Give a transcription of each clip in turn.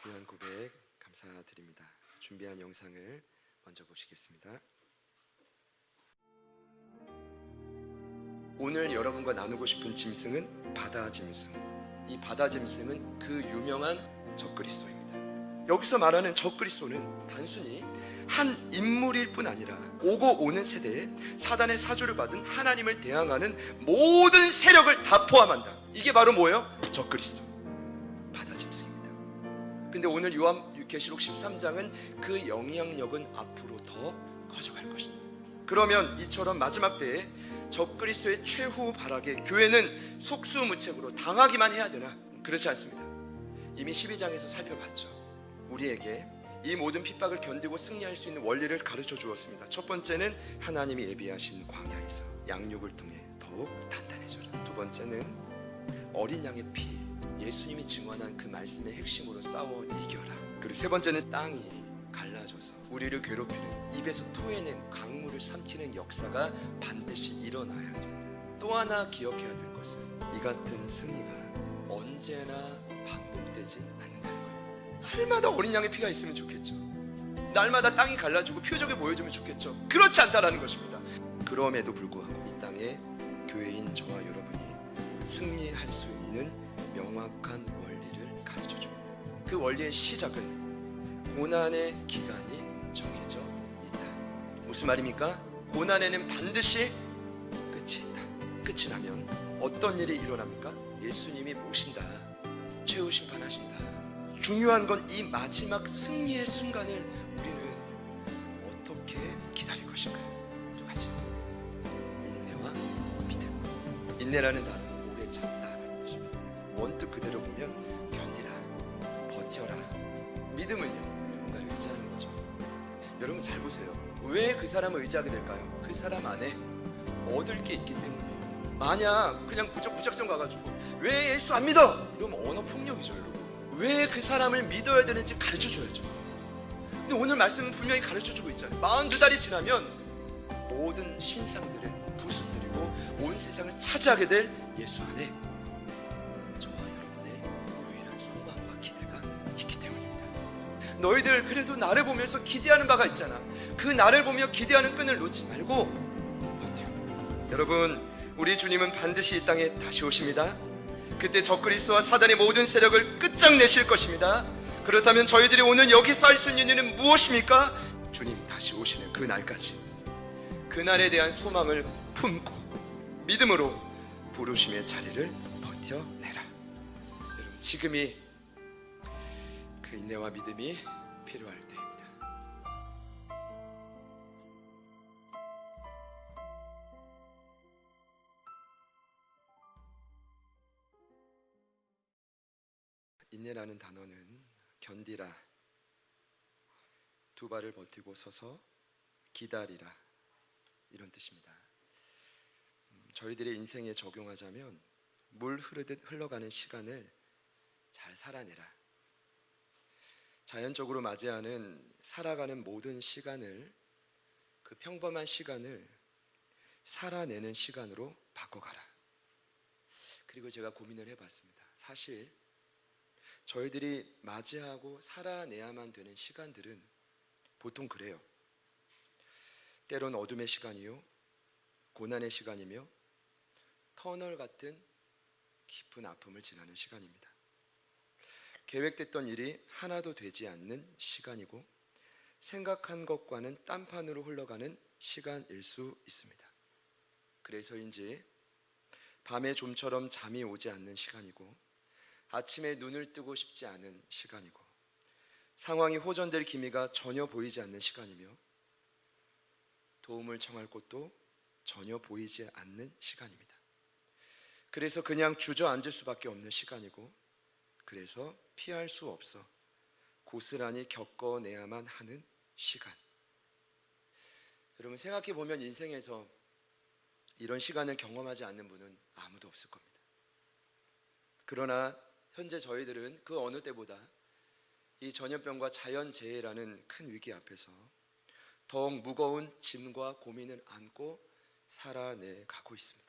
귀한 고백 감사드립니다. 준비한 영상을 먼저 보시겠습니다. 오늘 여러분과 나누고 싶은 짐승은 바다 짐승. 이 바다 짐승은 그 유명한 적그리스도입니다. 여기서 말하는 적그리스도는 단순히 한 인물일 뿐 아니라 오고 오는 세대에 사단의 사주를 받은 하나님을 대항하는 모든 세력을 다 포함한다. 이게 바로 뭐예요? 적그리스도, 바다 짐승입니다. 근데 오늘 요한계시록 13장은 그 영향력은 앞으로 더 커져갈 것이다. 그러면 이처럼 마지막 때에 적그리스도의 최후 발악에 교회는 속수무책으로 당하기만 해야 되나? 그렇지 않습니다. 이미 12장에서 살펴봤죠. 우리에게 이 모든 핍박을 견디고 승리할 수 있는 원리를 가르쳐 주었습니다. 첫 번째는 하나님이 예비하신 광야에서 양육을 통해 더욱 단단해져라. 두 번째는 어린 양의 피, 예수님이 증언한 그 말씀의 핵심으로 싸워 이겨라. 그리고 세 번째는 땅이 갈라져서 우리를 괴롭히는, 입에서 토해낸 강물을 삼키는 역사가 반드시 일어나야 됩니다. 또 하나 기억해야 될 것은 이 같은 승리가 언제나 반복되진 않는다는 거예요. 날마다 어린 양의 피가 있으면 좋겠죠. 날마다 땅이 갈라지고 표적을 보여주면 좋겠죠. 그렇지 않다라는 것입니다. 그럼에도 불구하고 이 땅에 교회인 저와 여러분이 승리할 수 있는 명확한 원리를 가르쳐줍니다. 그 원리의 시작은 고난의 기간이 정해져 있다. 무슨 말입니까? 고난에는 반드시 끝이 있다. 끝이 나면 어떤 일이 일어납니까? 예수님이 모신다. 최후 심판하신다. 중요한 건 이 마지막 승리의 순간을 우리는 어떻게 기다릴 것인가? 두 가지. 인내와 믿음. 인내라는 단어는 오래 참다라는 것입니다. 원뜻 그대로 보면 견디라, 버텨라. 믿음은요, 누군가를 의지하는 거죠. 여러분 잘 보세요. 왜 그 사람을 의지하게 될까요? 그 사람 안에 얻을 게 있기 때문이에요. 만약 그냥 무작정 가가지고 왜 예수 안 믿어? 이러면 언어 폭력이죠, 여러분. 왜 그 사람을 믿어야 되는지 가르쳐 줘야죠. 근데 오늘 말씀은 분명히 가르쳐 주고 있잖아요. 42달이 지나면 모든 신상들을 부수뜨리고 온 세상을 차지하게 될 예수 안에 저와 여러분의 유일한 소망과 기대가 있기 때문입니다. 너희들 그래도 나를 보면서 기대하는 바가 있잖아. 그 나를 보며 기대하는 끈을 놓지 말고 버텨. 여러분, 우리 주님은 반드시 이 땅에 다시 오십니다. 그때 적그리스도와 사단의 모든 세력을 끝장내실 것입니다. 그렇다면 저희들이 오늘 여기서 할 수 있는 일은 무엇입니까? 주님 다시 오시는 그 날까지 그날에 대한 소망을 품고 믿음으로 부르심의 자리를 버텨내라. 여러분, 지금이 그 인내와 믿음이 필요할 때입니다. 인내라는 단어는 견디라, 두 발을 버티고 서서 기다리라, 이런 뜻입니다. 저희들의 인생에 적용하자면 물 흐르듯 흘러가는 시간을 잘 살아내라. 자연적으로 맞이하는 살아가는 모든 시간을, 그 평범한 시간을 살아내는 시간으로 바꿔가라. 그리고 제가 고민을 해봤습니다. 사실 저희들이 맞이하고 살아내야만 되는 시간들은 보통 그래요. 때론 어둠의 시간이요, 고난의 시간이며 터널 같은 깊은 아픔을 지나는 시간입니다. 계획됐던 일이 하나도 되지 않는 시간이고 생각한 것과는 딴판으로 흘러가는 시간일 수 있습니다. 그래서인지 밤에 좀처럼 잠이 오지 않는 시간이고 아침에 눈을 뜨고 싶지 않은 시간이고 상황이 호전될 기미가 전혀 보이지 않는 시간이며 도움을 청할 곳도 전혀 보이지 않는 시간입니다. 그래서 그냥 주저앉을 수밖에 없는 시간이고 그래서 피할 수 없어 고스란히 겪어내야만 하는 시간. 여러분, 생각해 보면 인생에서 이런 시간을 경험하지 않는 분은 아무도 없을 겁니다. 그러나 현재 저희들은 그 어느 때보다 이 전염병과 자연재해라는 큰 위기 앞에서 더욱 무거운 짐과 고민을 안고 살아내가고 있습니다.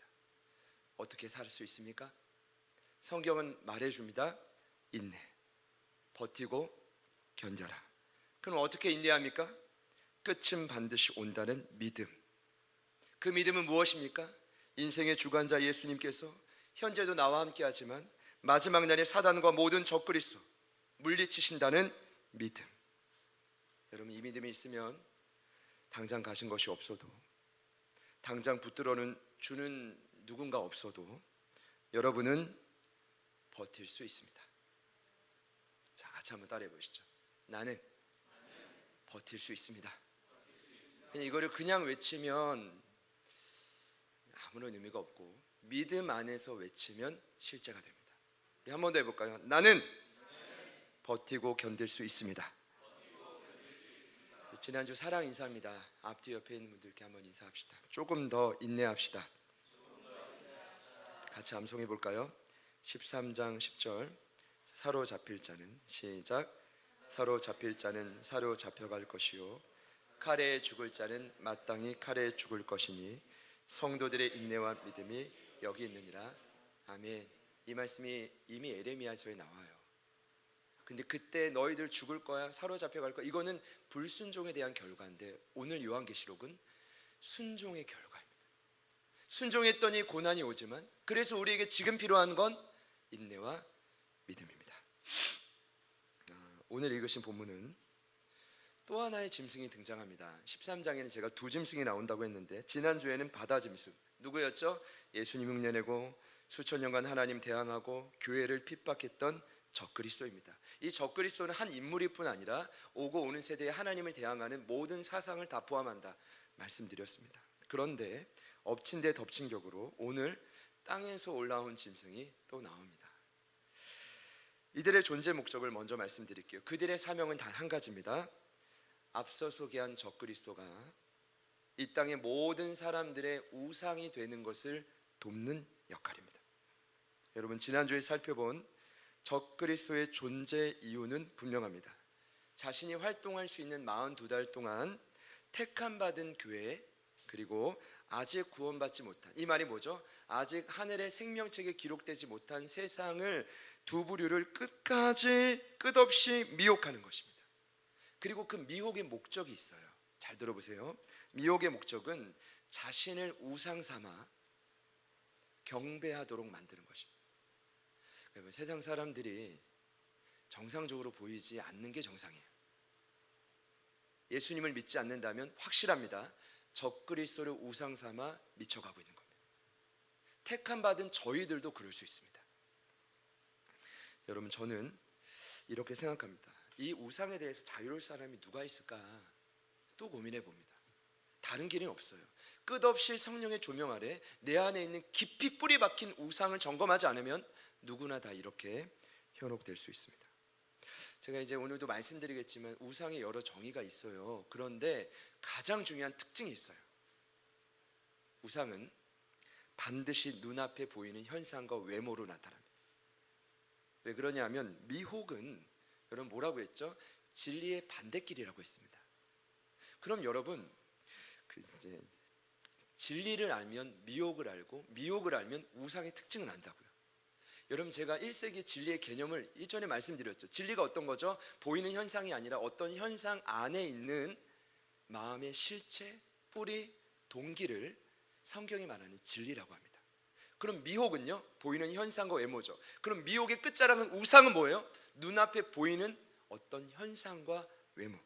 어떻게 살 수 있습니까? 성경은 말해줍니다. 인내, 버티고 견뎌라. 그럼 어떻게 인내합니까? 끝은 반드시 온다는 믿음. 그 믿음은 무엇입니까? 인생의 주관자 예수님께서 현재도 나와 함께 하지만 마지막 날에 사단과 모든 적그리스도 물리치신다는 믿음. 여러분, 이 믿음이 있으면 당장 가진 것이 없어도, 당장 붙들어는 주는 누군가 없어도 여러분은 버틸 수 있습니다. 자, 같이 한번 따라해 보시죠. 나는 버틸 수 있습니다. 이거를 그냥 외치면 아무런 의미가 없고 믿음 안에서 외치면 실제가 됩니다. 우리 한 번 더 해볼까요? 나는 버티고 견딜 수 있습니다. 지난주 사랑 인사입니다. 앞뒤 옆에 있는 분들께 한번 인사합시다. 조금 더 인내합시다. 같이 암송해 볼까요? 13장 10절. 사로잡힐 자는, 시작. 사로잡힐 자는 사로잡혀갈 것이요 칼에 죽을 자는 마땅히 칼에 죽을 것이니 성도들의 인내와 믿음이 여기 있느니라. 아멘. 이 말씀이 이미 에레미야서에 나와요. 근데 그때 너희들 죽을 거야, 사로잡혀갈 거야, 이거는 불순종에 대한 결과인데 오늘 요한계시록은 순종의 결과입니다. 순종했더니 고난이 오지만, 그래서 우리에게 지금 필요한 건 인내와 믿음입니다. 오늘 읽으신 본문은 또 하나의 짐승이 등장합니다. 13장에는 제가 두 짐승이 나온다고 했는데 지난주에는 바다 짐승, 누구였죠? 예수님 흉내내고 수천 년간 하나님 대항하고 교회를 핍박했던 적그리스도입니다. 이 적그리스도는 한 인물일 뿐 아니라 오고 오는 세대에 하나님을 대항하는 모든 사상을 다 포함한다 말씀드렸습니다. 그런데 엎친 데 덮친 격으로 오늘 땅에서 올라온 짐승이 또 나옵니다. 이들의 존재 목적을 먼저 말씀드릴게요. 그들의 사명은 단 한 가지입니다. 앞서 소개한 적그리스도가 이 땅의 모든 사람들의 우상이 되는 것을 돕는 역할입니다. 여러분, 지난주에 살펴본 적그리스도의 존재 이유는 분명합니다. 자신이 활동할 수 있는 42달 동안 택함받은 교회, 그리고 아직 구원받지 못한, 이 말이 뭐죠? 아직 하늘의 생명책에 기록되지 못한 세상을 두 부류를 끝없이 미혹하는 것입니다. 그리고 그 미혹의 목적이 있어요. 잘 들어보세요. 미혹의 목적은 자신을 우상 삼아 경배하도록 만드는 것입니다. 세상 사람들이 정상적으로 보이지 않는 게 정상이에요. 예수님을 믿지 않는다면 확실합니다. 적그리스도를 우상 삼아 미쳐가고 있는 겁니다. 택함 받은 저희들도 그럴 수 있습니다. 여러분, 저는 이렇게 생각합니다. 이 우상에 대해서 자유로울 사람이 누가 있을까 또 고민해 봅니다. 다른 길은 없어요. 끝없이 성령의 조명 아래 내 안에 있는 깊이 뿌리 박힌 우상을 점검하지 않으면 누구나 다 이렇게 현혹될 수 있습니다. 제가 이제 오늘도 말씀드리겠지만 우상에 여러 정의가 있어요. 그런데 가장 중요한 특징이 있어요. 우상은 반드시 눈앞에 보이는 현상과 외모로 나타납니다. 왜 그러냐면 미혹은, 여러분 뭐라고 했죠? 진리의 반대길이라고 했습니다. 그럼 여러분, 이제 진리를 알면 미혹을 알고, 미혹을 알면 우상의 특징을 안다고요. 여러분, 제가 1세기 진리의 개념을 이전에 말씀드렸죠. 진리가 어떤 거죠? 보이는 현상이 아니라 어떤 현상 안에 있는 마음의 실체, 뿌리, 동기를 성경이 말하는 진리라고 합니다. 그럼 미혹은요? 보이는 현상과 외모죠. 그럼 미혹의 끝자락은, 우상은 뭐예요? 눈앞에 보이는 어떤 현상과 외모.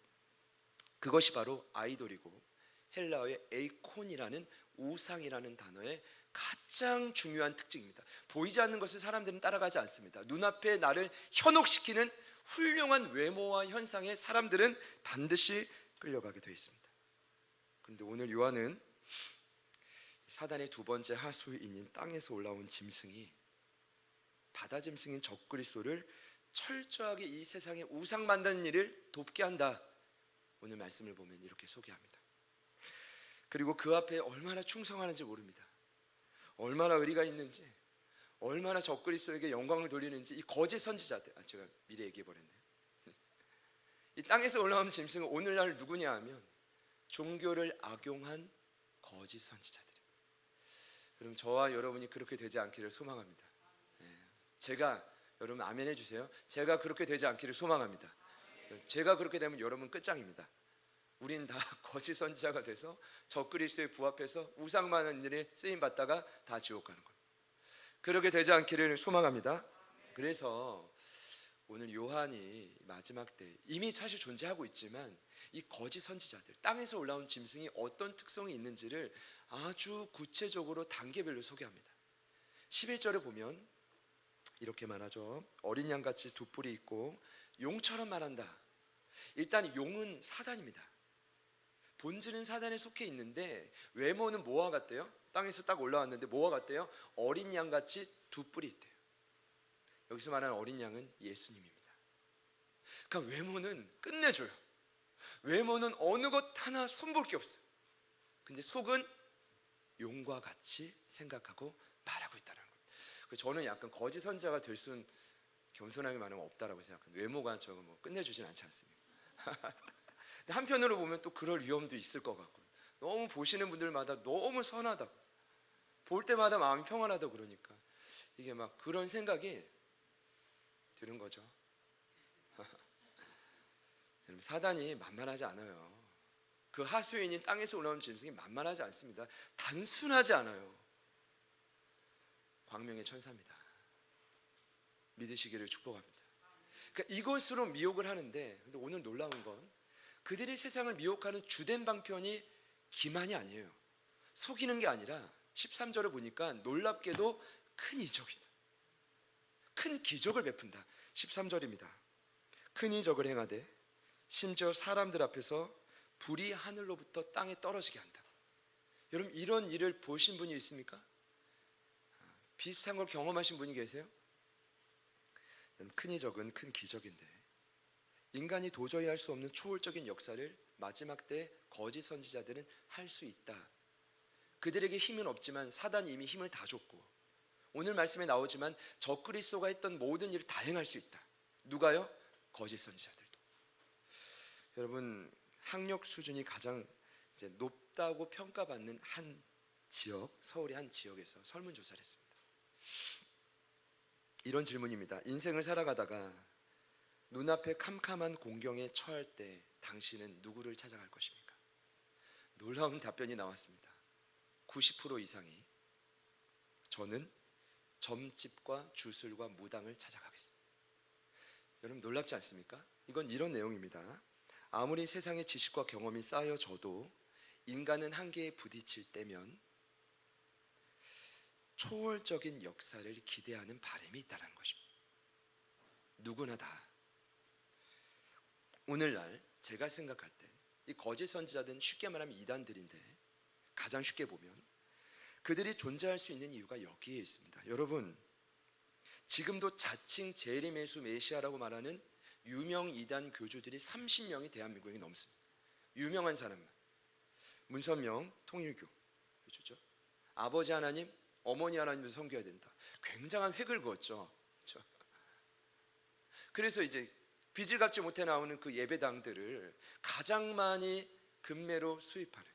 그것이 바로 아이돌이고 헬라어의 에이콘이라는 우상이라는 단어의 가장 중요한 특징입니다. 보이지 않는 것을 사람들은 따라가지 않습니다. 눈앞에 나를 현혹시키는 훌륭한 외모와 현상에 사람들은 반드시 끌려가게 되어 있습니다. 그런데 오늘 요한은 사단의 두 번째 하수인인 땅에서 올라온 짐승이, 바다 짐승인 적그리스도를 철저하게 이 세상에 우상 만드는 일을 돕게 한다. 오늘 말씀을 보면 이렇게 소개합니다. 그리고 그 앞에 얼마나 충성하는지 모릅니다. 얼마나 의리가 있는지, 얼마나 적그리스도에게 영광을 돌리는지 이 거짓 선지자들, 제가 미리 얘기해 버렸네요. 이 땅에서 올라온 짐승은 오늘날 누구냐 하면 종교를 악용한 거짓 선지자들입니다. 여러분, 저와 여러분이 그렇게 되지 않기를 소망합니다. 제가, 여러분 아멘 해주세요. 제가 그렇게 되지 않기를 소망합니다. 제가 그렇게 되면 여러분 끝장입니다. 우린 다 거짓 선지자가 돼서 적그리스도에 부합해서 우상만한 일에 쓰임 받다가 다 지옥 가는 거예요. 그렇게 되지 않기를 소망합니다. 그래서 오늘 요한이 마지막 때 이미 사실 존재하고 있지만 이 거짓 선지자들, 땅에서 올라온 짐승이 어떤 특성이 있는지를 아주 구체적으로 단계별로 소개합니다. 11절에 보면 이렇게 말하죠. 어린 양같이 두 뿔이 있고 용처럼 말한다. 일단 용은 사단입니다. 본질은 사단에 속해 있는데 외모는 뭐와 같대요? 땅에서 딱 올라왔는데 뭐와 같대요? 어린 양같이 두 뿔이 있대요. 여기서 말하는 어린 양은 예수님입니다. 그러니까 외모는 끝내줘요. 외모는 어느 것 하나 손볼 게 없어요. 근데 속은 용과 같이 생각하고 말하고 있다는 거예요. 저는 약간 거짓 선지자가 될 수는 겸손하게 말하면 없다라고 생각합니다. 외모가 저거 뭐 끝내주진 않지 않습니까? 근데 한편으로 보면 또 그럴 위험도 있을 것 같고, 너무 보시는 분들마다 너무 선하다고, 볼 때마다 마음이 평안하다고 그러니까 이게 막 그런 생각이 드는 거죠. 여러분, 사단이 만만하지 않아요. 그 하수인인 땅에서 올라온 짐승이 만만하지 않습니다. 단순하지 않아요. 광명의 천사입니다. 믿으시기를 축복합니다. 그러니까 이것으로 미혹을 하는데, 근데 오늘 놀라운 건 그들이 세상을 미혹하는 주된 방편이 기만이 아니에요. 속이는 게 아니라 13절을 보니까 놀랍게도 큰 이적이다. 큰 기적을 베푼다. 13절입니다. 큰 이적을 행하되 심지어 사람들 앞에서 불이 하늘로부터 땅에 떨어지게 한다. 여러분, 이런 일을 보신 분이 있습니까? 비슷한 걸 경험하신 분이 계세요? 큰 이적은 큰 기적인데 인간이 도저히 할 수 없는 초월적인 역사를 마지막 때 거짓 선지자들은 할 수 있다. 그들에게 힘은 없지만 사단이 이미 힘을 다 줬고, 오늘 말씀에 나오지만 적그리스도가 했던 모든 일을 다 행할 수 있다. 누가요? 거짓 선지자들도. 여러분, 학력 수준이 가장 이제 높다고 평가받는 한 지역, 서울의 한 지역에서 설문조사를 했습니다. 이런 질문입니다. 인생을 살아가다가 눈앞에 캄캄한 공경에 처할 때 당신은 누구를 찾아갈 것입니까? 놀라운 답변이 나왔습니다. 90% 이상이 저는 점집과 주술과 무당을 찾아가겠습니다. 여러분, 놀랍지 않습니까? 이건 이런 내용입니다. 아무리 세상의 지식과 경험이 쌓여져도 인간은 한계에 부딪힐 때면 초월적인 역사를 기대하는 바람이 있다는 것입니다. 누구나 다. 오늘날 제가 생각할 때 이 거짓 선지자들은 쉽게 말하면 이단들인데, 가장 쉽게 보면 그들이 존재할 수 있는 이유가 여기에 있습니다. 여러분, 지금도 자칭 재림예수 메시아라고 말하는 유명 이단 교주들이 30명이 대한민국에 넘습니다. 유명한 사람만. 문선명 통일교 교주죠. 아버지 하나님, 어머니 하나님도 섬겨야 된다. 굉장한 획을 그었죠. 그렇죠? 그래서 이제 빚을 갚지 못해 나오는 그 예배당들을 가장 많이 금매로 수입하는,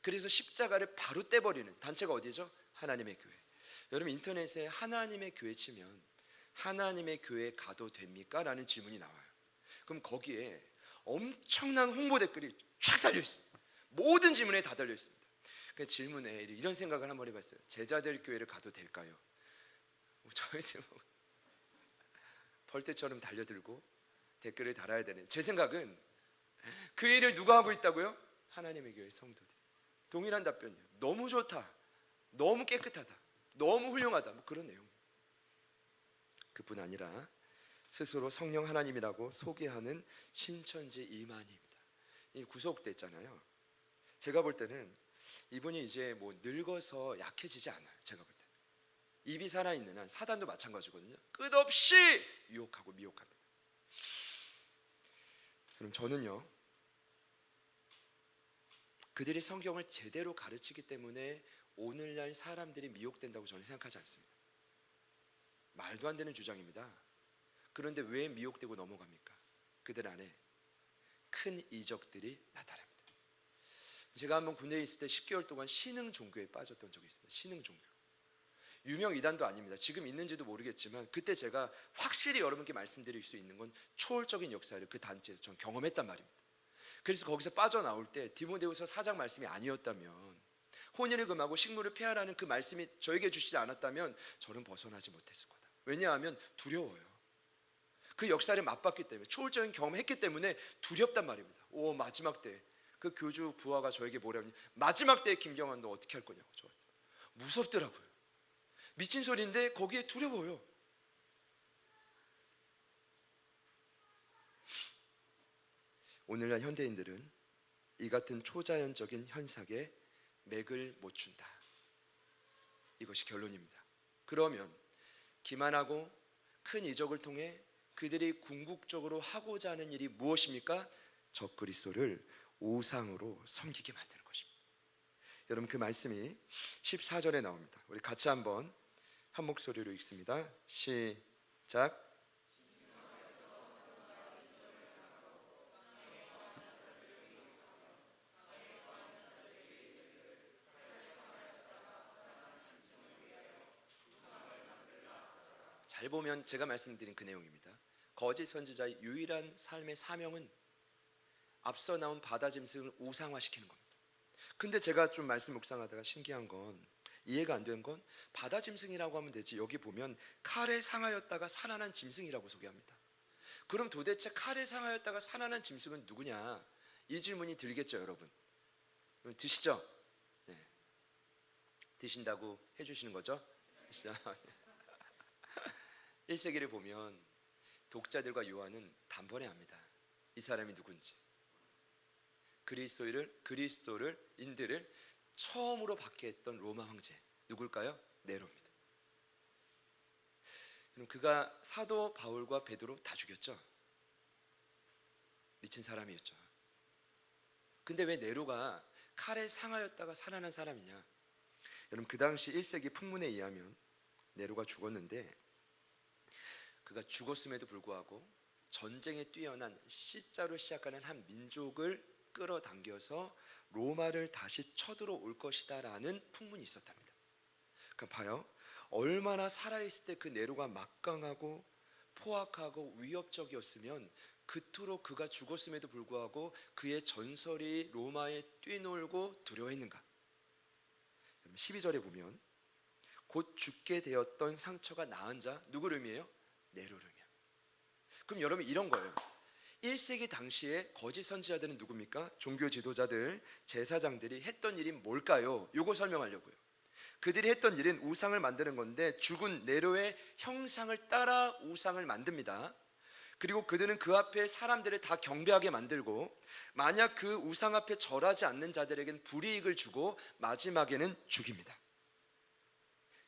그래서 십자가를 바로 떼버리는 단체가 어디죠? 하나님의 교회. 여러분, 인터넷에 하나님의 교회 치면 하나님의 교회 가도 됩니까? 라는 질문이 나와요. 그럼 거기에 엄청난 홍보 댓글이 쫙 달려 있습니다. 모든 질문에 다 달려 있습니다. 그 질문에 이런 생각을 한번 해봤어요. 제자들 교회를 가도 될까요? 저희들 벌떼처럼 달려들고 댓글을 달아야 되는, 제 생각은 그 일을 누가 하고 있다고요? 하나님의 교회 성도들. 동일한 답변이에요. 너무 좋다, 너무 깨끗하다, 너무 훌륭하다, 뭐 그런 내용. 그뿐 아니라 스스로 성령 하나님이라고 소개하는 신천지 이만희입니다. 이 구속됐잖아요. 제가 볼 때는 이분이 이제 뭐 늙어서 약해지지 않아요. 제가 볼 때 입이 살아있는 한, 사단도 마찬가지거든요. 끝없이 유혹하고 미혹합니다. 그럼 저는요, 그들이 성경을 제대로 가르치기 때문에 오늘날 사람들이 미혹된다고 저는 생각하지 않습니다. 말도 안 되는 주장입니다. 그런데 왜 미혹되고 넘어갑니까? 그들 안에 큰 이적들이 나타납니다. 제가 한번 군대에 있을 때 10개월 동안 신흥 종교에 빠졌던 적이 있습니다. 신흥 종교. 유명 이단도 아닙니다. 지금 있는지도 모르겠지만 그때 제가 확실히 여러분께 말씀드릴 수 있는 건 초월적인 역사를 그 단체에서 전 경험했단 말입니다. 그래서 거기서 빠져나올 때 디모데후서 4장 말씀이 아니었다면, 혼인을 금하고 식물을 폐하라는 그 말씀이 저에게 주시지 않았다면 저는 벗어나지 못했을 거다. 왜냐하면 두려워요. 그 역사를 맛봤기 때문에, 초월적인 경험했기 때문에 두렵단 말입니다. 마지막 때 그 교주 부하가 저에게 뭐라니, 마지막 때에 김경환 너 어떻게 할 거냐고. 저 무섭더라고요. 미친 소리인데 거기에 두려워요. 오늘날 현대인들은 이 같은 초자연적인 현상에 맥을 못 춘다. 이것이 결론입니다. 그러면 기만하고 큰 이적을 통해 그들이 궁극적으로 하고자 하는 일이 무엇입니까? 적그리스도를 우상으로 섬기게 만드는 것입니다. 여러분, 그 말씀이 14절에 나옵니다. 우리 같이 한번 한 목소리로 읽습니다. 시작. 잘 보면 제가 말씀드린 그 내용입니다. 거짓 선지자의 유일한 삶의 사명은 앞서 나온 바다 짐승을 우상화시키는 겁니다. 근데 제가 좀 말씀 묵상하다가 신기한 건, 이해가 안 되는 건, 바다 짐승이라고 하면 되지 여기 보면 칼에 상하였다가 살아난 짐승이라고 소개합니다. 그럼 도대체 칼에 상하였다가 살아난 짐승은 누구냐? 이 질문이 들겠죠, 여러분. 드시죠? 네. 드신다고 해주시는 거죠? 1세기를 보면 독자들과 요한은 단번에 압니다. 이 사람이 누군지. 그리스도를 인들을 처음으로 받게 했던 로마 황제 누굴까요? 네로입니다. 그럼 그가 사도 바울과 베드로 다 죽였죠. 미친 사람이었죠. 근데 왜 네로가 칼에 상하였다가 살아난 사람이냐? 여러분, 그 당시 1세기 풍문에 의하면 네로가 죽었는데, 그가 죽었음에도 불구하고 전쟁에 뛰어난 C자로 시작하는 한 민족을 끌어당겨서 로마를 다시 쳐들어올 것이다 라는 풍문이 있었답니다. 그러니까 봐요, 얼마나 살아있을 때 그 네로가 막강하고 포악하고 위협적이었으면 그토록 그가 죽었음에도 불구하고 그의 전설이 로마에 뛰놀고 두려워했는가. 12절에 보면 곧 죽게 되었던 상처가 나은 자, 누구를 의미해요? 네로를 의미합니다. 그럼 여러분, 이런 거예요. 1세기 당시에 거짓 선지자들은 누굽니까? 종교 지도자들, 제사장들이 했던 일이 뭘까요? 요거 설명하려고요. 그들이 했던 일은 우상을 만드는 건데, 죽은 네로의 형상을 따라 우상을 만듭니다. 그리고 그들은 그 앞에 사람들을 다 경배하게 만들고, 만약 그 우상 앞에 절하지 않는 자들에게는 불이익을 주고 마지막에는 죽입니다.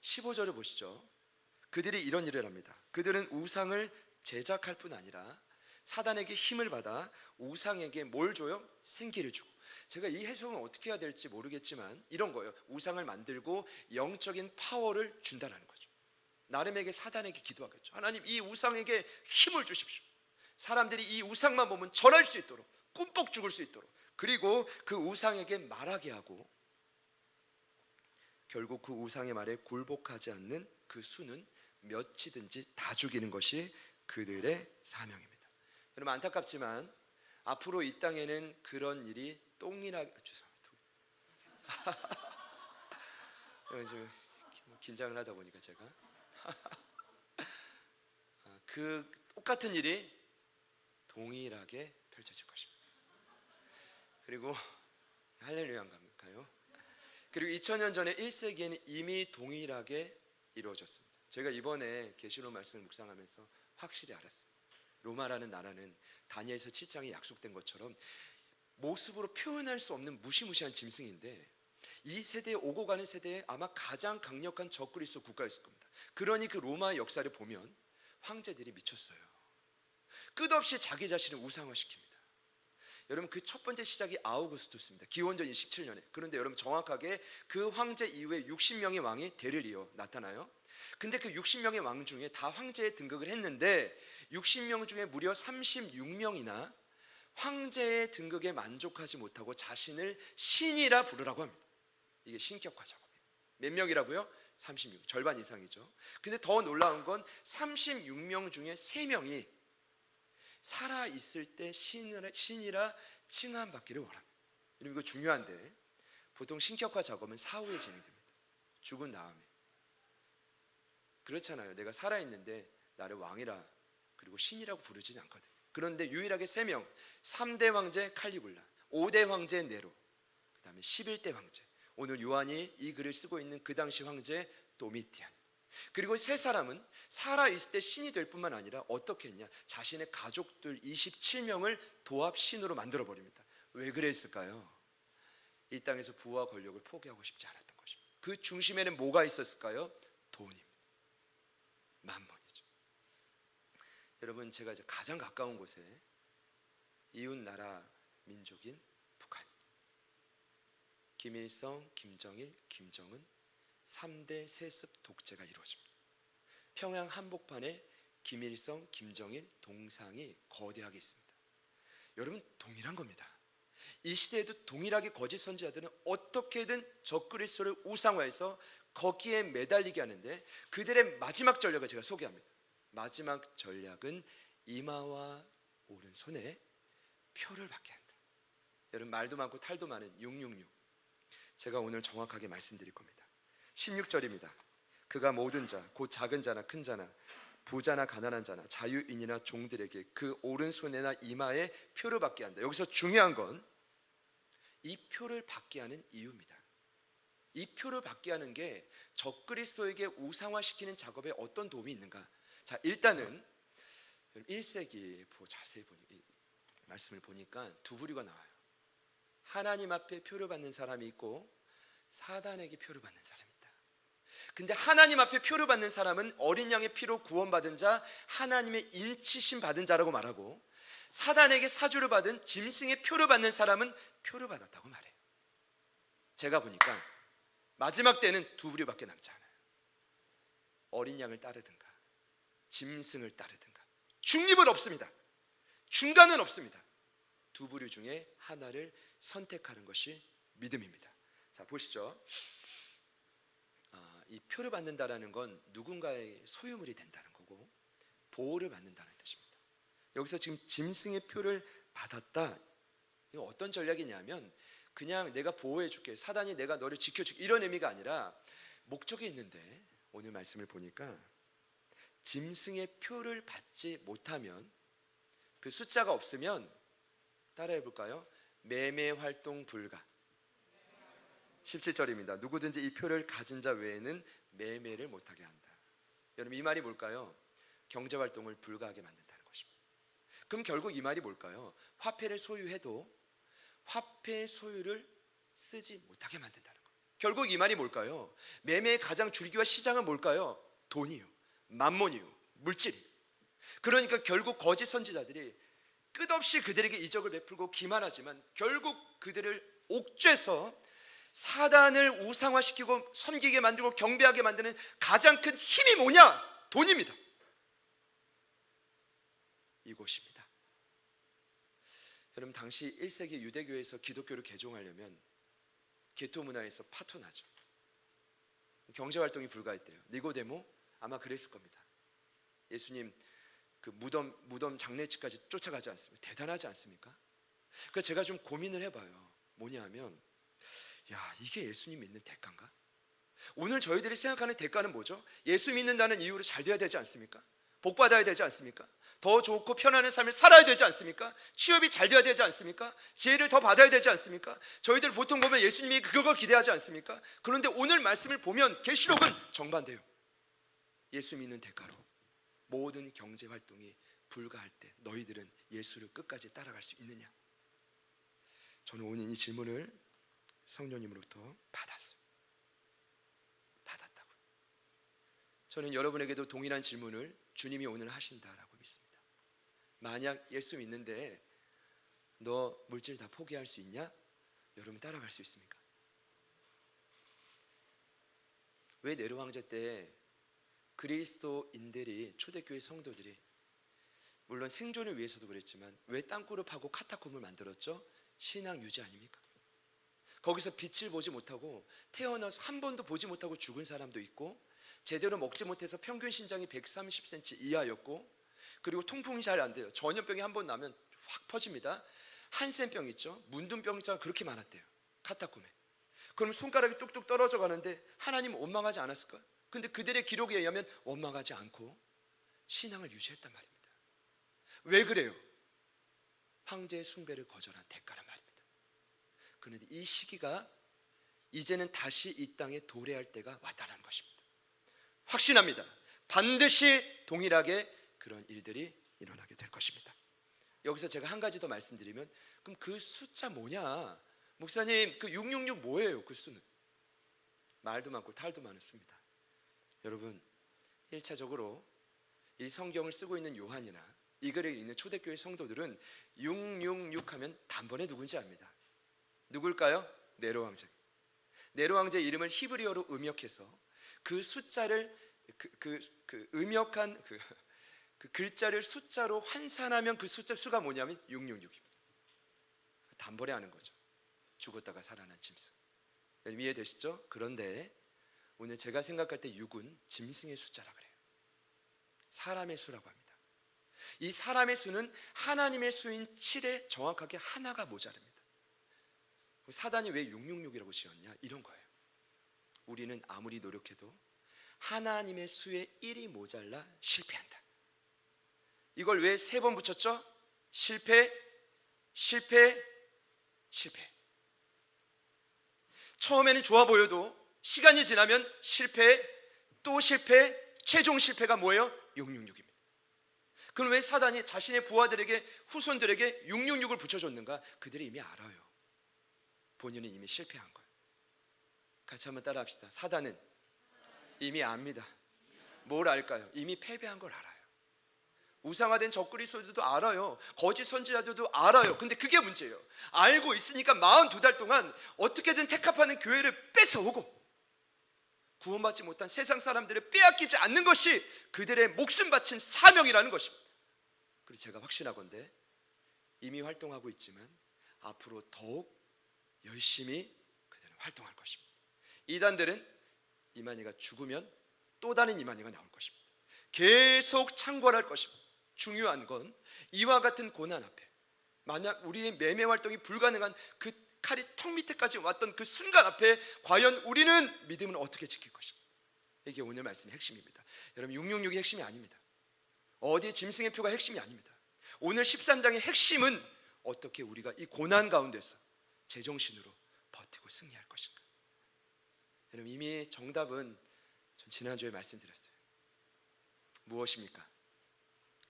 15절을 보시죠. 그들이 이런 일을 합니다. 그들은 우상을 제작할 뿐 아니라 사단에게 힘을 받아 우상에게 뭘 줘요? 생기를 주고. 제가 이 해석은 어떻게 해야 될지 모르겠지만 이런 거예요. 우상을 만들고 영적인 파워를 준다는 거죠. 나름에게 사단에게 기도하겠죠. 하나님, 이 우상에게 힘을 주십시오. 사람들이 이 우상만 보면 절할 수 있도록, 꿈뻑 죽을 수 있도록, 그리고 그 우상에게 말하게 하고, 결국 그 우상의 말에 굴복하지 않는 그 수는 몇이든지 다 죽이는 것이 그들의 사명입니다. 여러분, 안타깝지만 앞으로 이 땅에는 그런 일이 죄송합니다. 좀 긴장을 하다 보니까 제가 그 똑같은 일이 동일하게 펼쳐질 것입니다. 그리고 할렐루야인가요? 그리고 2000년 전에 1세기에는 이미 동일하게 이루어졌습니다. 제가 이번에 계시록 말씀을 묵상하면서 확실히 알았습니다. 로마라는 나라는 다니엘서 7장에 약속된 것처럼 모습으로 표현할 수 없는 무시무시한 짐승인데, 이 세대에 오고 가는 세대에 아마 가장 강력한 적그리스도 국가였을 겁니다. 그러니 그 로마의 역사를 보면 황제들이 미쳤어요. 끝없이 자기 자신을 우상화시킵니다. 여러분, 그 첫 번째 시작이 아우구스투스입니다. 기원전 27년에. 그런데 여러분, 정확하게 그 황제 이후에 60명의 왕이 대를 이어 나타나요. 근데 그 60명의 왕 중에 다 황제에 등극을 했는데 60명 중에 무려 36명이나 황제의 등극에 만족하지 못하고 자신을 신이라 부르라고 합니다. 이게 신격화 작업이에요. 몇 명이라고요? 36, 절반 이상이죠. 근데 더 놀라운 건 36명 중에 3명이 살아있을 때 신이라 칭함받기를 원합니다. 여러분, 이거 중요한데 보통 신격화 작업은 사후에 진행됩니다. 죽은 다음에. 그렇잖아요. 내가 살아있는데 나를 왕이라 그리고 신이라고 부르지는 않거든요. 그런데 유일하게 3명, 3대 황제 칼리굴라, 5대 황제 네로, 그 다음에 11대 황제, 오늘 요한이 이 글을 쓰고 있는 그 당시 황제 도미티안, 그리고 3사람은 살아있을 때 신이 될 뿐만 아니라 어떻게 했냐, 자신의 가족들 27명을 도합 신으로 만들어 버립니다. 왜 그랬을까요? 이 땅에서 부와 권력을 포기하고 싶지 않았던 것입니다. 그 중심에는 뭐가 있었을까요? 돈입니다. 만mon이죠. 여러분, 제가 이제 가장 가까운 곳에 이웃 나라 민족인 북한, 김일성, 김정일, 김정은 3대 세습 독재가 이루어집니다. 평양 한복판에 김일성, 김정일 동상이 거대하게 있습니다. 여러분, 동일한 겁니다. 이 시대에도 동일하게 거짓 선지자들은 어떻게든 적그리스도를 우상화해서 거기에 매달리게 하는데, 그들의 마지막 전략을 제가 소개합니다. 마지막 전략은 이마와 오른손에 표를 받게 한다. 여러분, 말도 많고 탈도 많은 666, 제가 오늘 정확하게 말씀드릴 겁니다. 16절입니다. 그가 모든 자, 곧 작은 자나 큰 자나 부자나 가난한 자나 자유인이나 종들에게 그 오른손에나 이마에 표를 받게 한다. 여기서 중요한 건 이 표를 받게 하는 이유입니다. 이 표를 받게 하는 게 적그리스도에게 우상화시키는 작업에 어떤 도움이 있는가? 자, 일단은 1세기 자세히 보니 말씀을 보니까 두 부류가 나와요. 하나님 앞에 표를 받는 사람이 있고 사단에게 표를 받는 사람이 있다. 근데 하나님 앞에 표를 받는 사람은 어린 양의 피로 구원받은 자, 하나님의 인치심 받은 자라고 말하고, 사단에게 사주를 받은 짐승의 표를 받는 사람은 표를 받았다고 말해요. 제가 보니까 마지막 때는 두 부류밖에 남지 않아요. 어린 양을 따르든가 짐승을 따르든가, 중립은 없습니다. 중간은 없습니다. 두 부류 중에 하나를 선택하는 것이 믿음입니다. 자, 보시죠. 이 표를 받는다라는 건 누군가의 소유물이 된다는 거고, 보호를 받는다는 뜻입니다. 여기서 지금 짐승의 표를 받았다, 이거 어떤 전략이냐면 그냥 내가 보호해 줄게, 사단이 내가 너를 지켜줄게, 이런 의미가 아니라 목적이 있는데, 오늘 말씀을 보니까 짐승의 표를 받지 못하면, 그 숫자가 없으면 따라해 볼까요? 매매 활동 불가. 17절입니다. 누구든지 이 표를 가진 자 외에는 매매를 못하게 한다. 여러분, 이 말이 뭘까요? 경제활동을 불가하게 만든다는 것입니다. 그럼 결국 이 말이 뭘까요? 화폐를 소유해도 화폐의 소유를 쓰지 못하게 만든다는 거예요. 결국 이 말이 뭘까요? 매매의 가장 줄기와 시장은 뭘까요? 돈이요, 만몬이요, 물질이. 그러니까 결국 거짓 선지자들이 끝없이 그들에게 이적을 베풀고 기만하지만 결국 그들을 옥죄서 사단을 우상화시키고 섬기게 만들고 경배하게 만드는 가장 큰 힘이 뭐냐? 돈입니다. 이곳입니다. 여러분, 당시 1세기 유대교에서 기독교를 개종하려면 게토 문화에서 파토나죠. 경제활동이 불가했대요. 니고데모 아마 그랬을 겁니다. 예수님 그 무덤 장례식까지 쫓아가지 않습니까? 대단하지 않습니까? 그러니까 제가 좀 고민을 해봐요. 뭐냐 하면, 야, 이게 예수님 믿는 대가인가? 오늘 저희들이 생각하는 대가는 뭐죠? 예수 믿는다는 이유로 잘 돼야 되지 않습니까? 복 받아야 되지 않습니까? 더 좋고 편안한 삶을 살아야 되지 않습니까? 취업이 잘 돼야 되지 않습니까? 지혜를 더 받아야 되지 않습니까? 저희들 보통 보면 예수님이 그걸 기대하지 않습니까? 그런데 오늘 말씀을 보면 계시록은 정반대요. 예수 믿는 대가로 모든 경제 활동이 불가할 때 너희들은 예수를 끝까지 따라갈 수 있느냐? 저는 오늘 이 질문을 성령님으로부터 받았어요. 받았다고요. 저는 여러분에게도 동일한 질문을 주님이 오늘 하신다라고 믿습니다. 만약 예수 믿는데 너 물질 다 포기할 수 있냐? 여러분 따라갈 수 있습니까? 왜 네로 황제 때 그리스도인들이, 초대교회 성도들이 물론 생존을 위해서도 그랬지만 왜 땅굴을 파고 카타콤을 만들었죠? 신앙 유지 아닙니까? 거기서 빛을 보지 못하고 태어나서 한 번도 보지 못하고 죽은 사람도 있고, 제대로 먹지 못해서 평균 신장이 130cm 이하였고, 그리고 통풍이 잘 안 돼요. 전염병이 한 번 나면 확 퍼집니다. 한센병 있죠. 문둥병자가 그렇게 많았대요. 카타콤에. 그럼 손가락이 뚝뚝 떨어져 가는데 하나님 원망하지 않았을까? 근데 그들의 기록에 의하면 원망하지 않고 신앙을 유지했단 말입니다. 왜 그래요? 황제의 숭배를 거절한 대가란 말입니다. 그런데 이 시기가 이제는 다시 이 땅에 도래할 때가 왔다는 것입니다. 확신합니다. 반드시 동일하게 그런 일들이 일어나게 될 것입니다. 여기서 제가 한 가지 더 말씀드리면, 그럼 그 숫자 뭐냐? 목사님, 그 666 뭐예요? 그 수는 말도 많고 탈도 많은 수입니다. 여러분, 1차적으로 이 성경을 쓰고 있는 요한이나 이 글을 읽는 초대교회 성도들은 666 하면 단번에 누군지 압니다. 누굴까요? 네로 왕자. 네로 왕자의 이름을 히브리어로 음역해서 그 숫자를 음역한 그 글자를 숫자로 환산하면 그 숫자 수가 뭐냐면 666입니다. 단번에 하는 거죠. 죽었다가 살아난 짐승. 이해되시죠? 그런데 오늘 제가 생각할 때 6은 짐승의 숫자라 그래요. 사람의 수라고 합니다. 이 사람의 수는 하나님의 수인 7에 정확하게 하나가 모자릅니다. 사단이 왜 666이라고 지었냐? 이런 거예요. 우리는 아무리 노력해도 하나님의 수에 1이 모자라 실패한다. 이걸 왜 3번 붙였죠? 실패, 실패, 실패. 처음에는 좋아 보여도 시간이 지나면 실패, 또 실패, 최종 실패가 뭐예요? 666입니다. 그럼 왜 사단이 자신의 부하들에게, 후손들에게 666을 붙여줬는가? 그들이 이미 알아요. 본인은 이미 실패한 거예요. 같이 한번 따라 합시다. 사단은 이미 압니다. 뭘 알까요? 이미 패배한 걸 알아요. 우상화된 적그리스도들도 알아요. 거짓 선지자들도 알아요. 근데 그게 문제예요. 알고 있으니까 42달 동안 어떻게든 택합하는 교회를 뺏어오고, 구원받지 못한 세상 사람들을 빼앗기지 않는 것이 그들의 목숨 바친 사명이라는 것입니다. 그리고 제가 확신하건대 이미 활동하고 있지만 앞으로 더욱 열심히 그들은 활동할 것입니다. 이단들은 이만희가 죽으면 또 다른 이만희가 나올 것입니다. 계속 창궐할 것입니다. 중요한 건 이와 같은 고난 앞에, 만약 우리의 매매 활동이 불가능한 그 칼이 턱 밑에까지 왔던 그 순간 앞에 과연 우리는 믿음을 어떻게 지킬 것인가? 이게 오늘 말씀의 핵심입니다. 여러분, 666이 핵심이 아닙니다. 어디 짐승의 표가 핵심이 아닙니다. 오늘 13장의 핵심은 어떻게 우리가 이 고난 가운데서 제정신으로 버티고 승리할 것인가? 여러분, 이미 정답은 전 지난주에 말씀드렸어요. 무엇입니까?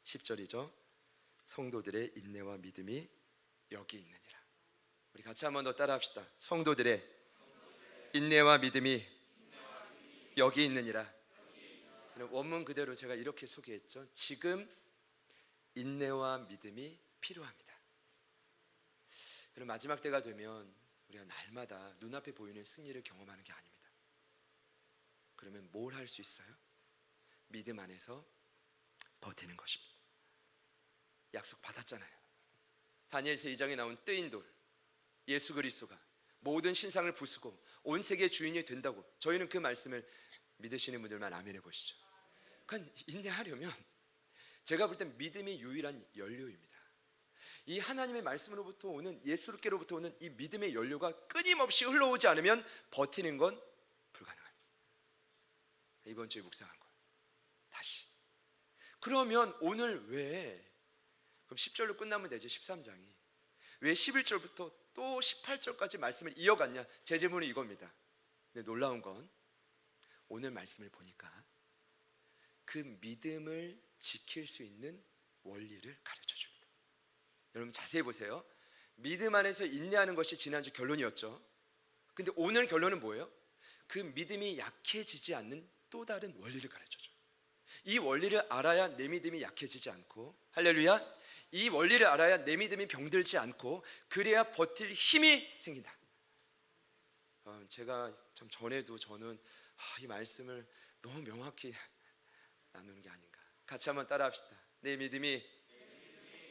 10절이죠. 성도들의 인내와 믿음이 여기 있느니라. 우리 같이 한 번 더 따라 합시다. 성도들의 인내와 믿음이 여기 있느니라. 원문 그대로 제가 이렇게 소개했죠. 지금 인내와 믿음이 필요합니다. 그럼 마지막 때가 되면 우리가 날마다 눈앞에 보이는 승리를 경험하는 게 아닙니다. 그러면 뭘 할 수 있어요? 믿음 안에서 버티는 것입니다. 약속 받았잖아요. 다니엘서 2장에 나온 뜨인 돌, 예수 그리스도가 모든 신상을 부수고 온 세계의 주인이 된다고, 저희는 그 말씀을 믿으시는 분들만 아멘해 보시죠. 그러니까 인내하려면 제가 볼 땐 믿음이 유일한 연료입니다. 이 하나님의 말씀으로부터 오는, 예수께로부터 오는 이 믿음의 연료가 끊임없이 흘러오지 않으면 버티는 건 불가능합니다. 이번 주에 묵상한 거 다시. 그러면 오늘 왜, 그럼 10절로 끝나면 되죠. 13장이 왜 11절부터 또 18절까지 말씀을 이어갔냐? 제 질문은 이겁니다. 근데 놀라운 건 오늘 말씀을 보니까 그 믿음을 지킬 수 있는 원리를 가르쳐 줍니다. 여러분 자세히 보세요. 믿음 안에서 인내하는 것이 지난주 결론이었죠. 근데 오늘 결론은 뭐예요? 그 믿음이 약해지지 않는 또 다른 원리를 가르쳐 줘요. 이 원리를 알아야 내 믿음이 약해지지 않고, 할렐루야, 이 원리를 알아야 내 믿음이 병들지 않고, 그래야 버틸 힘이 생긴다. 제가 좀 전에도 저는 이 말씀을 너무 명확히 나누는 게 아닌가. 같이 한번 따라 합시다. 내 믿음이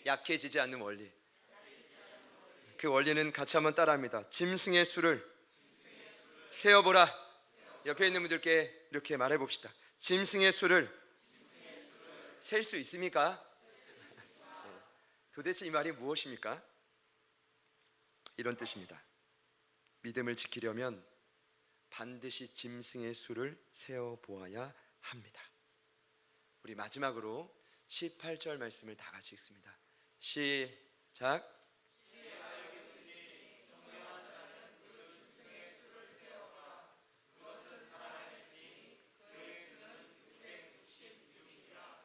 약해지지 않는 원리. 그 원리는 같이 한번 따라 합니다. 짐승의 수를 세어보라. 옆에 있는 분들께 이렇게 말해봅시다. 짐승의 수를 셀 수 있습니까? 도대체 이 말이 무엇입니까? 이런 뜻입니다. 믿음을 지키려면 반드시 짐승의 수를 세어보아야 합니다. 우리 마지막으로 18절 말씀을 다 같이 읽습니다. 시작.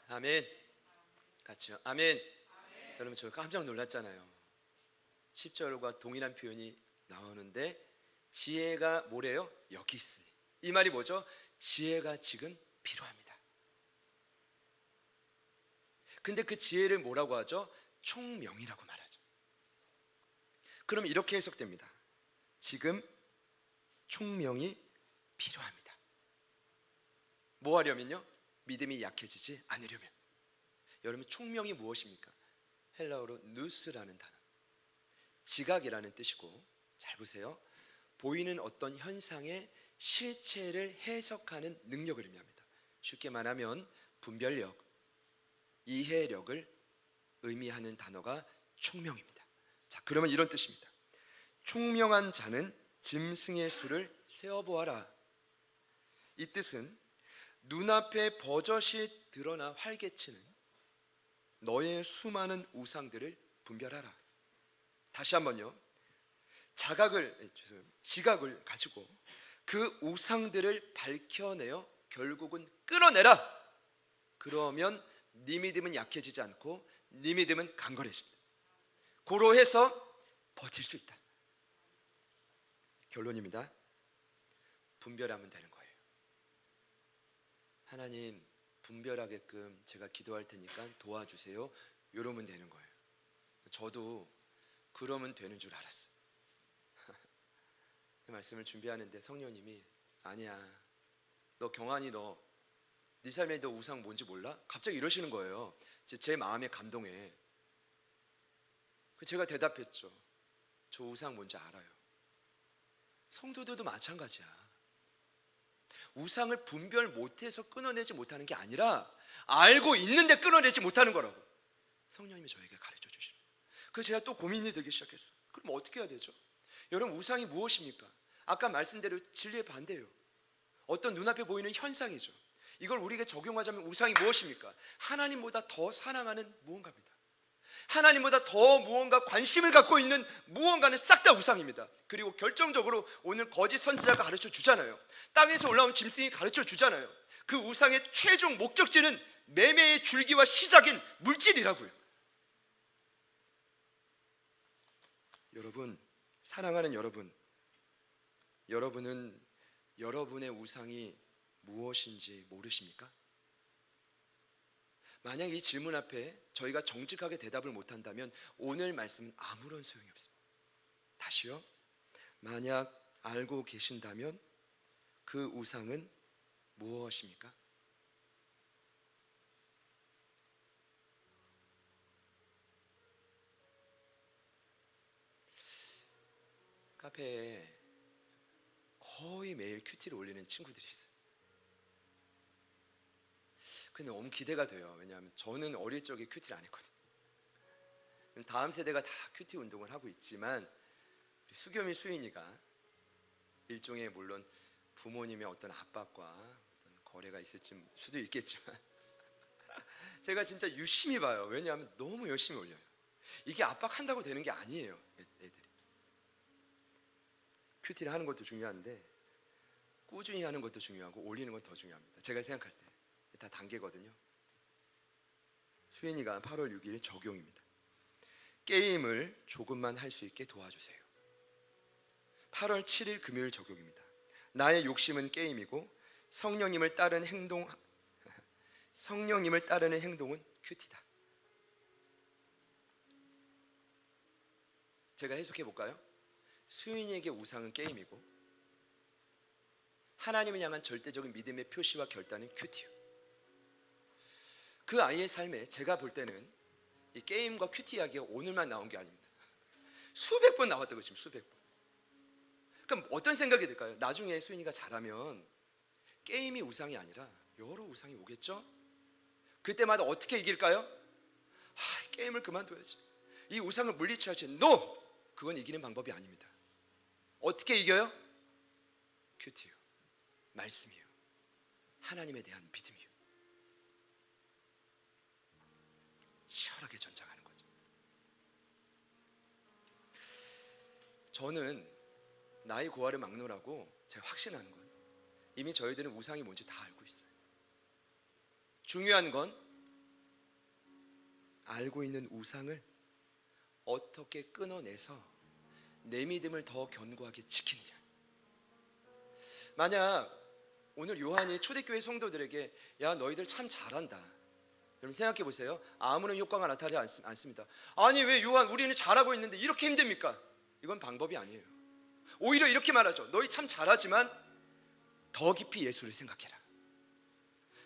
아멘. 같이요. 아멘. 여러분 저 깜짝 놀랐잖아요. 10절과 동일한 표현이 나오는데 지혜가 뭐래요? 여기 있으니. 이 말이 뭐죠? 지혜가 지금 필요합니다. 근데 그 지혜를 뭐라고 하죠? 총명이라고 말하죠. 그럼 이렇게 해석됩니다. 지금 총명이 필요합니다. 뭐 하려면요? 믿음이 약해지지 않으려면. 여러분 총명이 무엇입니까? 헬라어로 누스라는 단어, 지각이라는 뜻이고, 잘 보세요. 보이는 어떤 현상의 실체를 해석하는 능력을 의미합니다. 쉽게 말하면 분별력, 이해력을 의미하는 단어가 총명입니다. 자, 그러면 이런 뜻입니다. 총명한 자는 짐승의 수를 세어보아라. 이 뜻은 눈앞에 버젓이 드러나 활개치는 너의 수많은 우상들을 분별하라. 다시 한번요. 지각을 가지고 그 우상들을 밝혀내어 결국은 끌어내라. 그러면 네 믿음은 약해지지 않고 네 믿음은 강건해진다. 고로 해서 버틸 수 있다. 결론입니다. 분별하면 되는 거예요. 하나님, 분별하게끔 제가 기도할 테니까 도와주세요. 이러면 되는 거예요. 저도 그러면 되는 줄 알았어요. 그 말씀을 준비하는데 성령님이 아니야, 너 경환이 네 삶에 너 우상 뭔지 몰라? 갑자기 이러시는 거예요. 제 마음에 감동해. 제가 대답했죠. 저 우상 뭔지 알아요. 성도들도 마찬가지야. 우상을 분별 못해서 끊어내지 못하는 게 아니라 알고 있는데 끊어내지 못하는 거라고 성령님이 저에게 가르쳐 주시는 거예요. 그래서 제가 또 고민이 되기 시작했어요. 그럼 어떻게 해야 되죠? 여러분, 우상이 무엇입니까? 아까 말씀대로 진리의 반대예요. 어떤 눈앞에 보이는 현상이죠. 이걸 우리에게 적용하자면 우상이 무엇입니까? 하나님보다 더 사랑하는 무언가입니다. 하나님보다 더 무언가 관심을 갖고 있는 무언가는 싹 다 우상입니다. 그리고 결정적으로 오늘 거짓 선지자가 가르쳐 주잖아요. 땅에서 올라온 짐승이 가르쳐 주잖아요. 그 우상의 최종 목적지는 매매의 줄기와 시작인 물질이라고요. 여러분, 사랑하는 여러분은 여러분의 우상이 무엇인지 모르십니까? 만약 이 질문 앞에 저희가 정직하게 대답을 못한다면 오늘 말씀은 아무런 소용이 없습니다. 다시요. 만약 알고 계신다면 그 우상은 무엇입니까? 카페에 거의 매일 큐티를 올리는 친구들이 있어요. 근데 너무 기대가 돼요. 왜냐하면 저는 어릴 적에 큐티를 안 했거든요. 다음 세대가 다 큐티 운동을 하고 있지만 수겸이 수인이가 일종의 물론 부모님의 어떤 압박과 어떤 거래가 있을지 수도 있겠지만 제가 진짜 유심히 봐요. 왜냐하면 너무 열심히 올려요. 이게 압박한다고 되는 게 아니에요. 애들이 큐티를 하는 것도 중요한데 꾸준히 하는 것도 중요하고 올리는 건 더 중요합니다. 제가 생각할 때 다 단계거든요. 수인이가 8월 6일 적용입니다. 게임을 조금만 할 수 있게 도와주세요. 8월 7일 금요일 적용입니다. 나의 욕심은 게임이고 성령님을 따르는 행동은 큐티다. 제가 해석해 볼까요? 수인이에게 우상은 게임이고 하나님을 향한 절대적인 믿음의 표시와 결단은 큐티요. 그 아이의 삶에 제가 볼 때는 이 게임과 큐티 이야기가 오늘만 나온 게 아닙니다. 수백 번 나왔다고 지금 수백 번. 그럼 어떤 생각이 들까요? 나중에 수인이가 자라면 게임이 우상이 아니라 여러 우상이 오겠죠? 그때마다 어떻게 이길까요? 게임을 그만둬야지, 이 우상을 물리쳐야지. NO! 그건 이기는 방법이 아닙니다. 어떻게 이겨요? 큐티요, 말씀이요, 하나님에 대한 믿음이요. 치열하게 전쟁하는 거죠. 저는 나의 고아를 막론하고 제가 확신하는 건 이미 저희들은 우상이 뭔지 다 알고 있어요. 중요한 건 알고 있는 우상을 어떻게 끊어내서 내 믿음을 더 견고하게 지키느냐. 만약 오늘 요한이 초대교회 성도들에게 야 너희들 참 잘한다, 여러분 생각해 보세요. 아무런 효과가 나타나지 않습니다. 아니 왜 요한 우리는 잘하고 있는데 이렇게 힘듭니까? 이건 방법이 아니에요. 오히려 이렇게 말하죠. 너희 참 잘하지만 더 깊이 예수를 생각해라.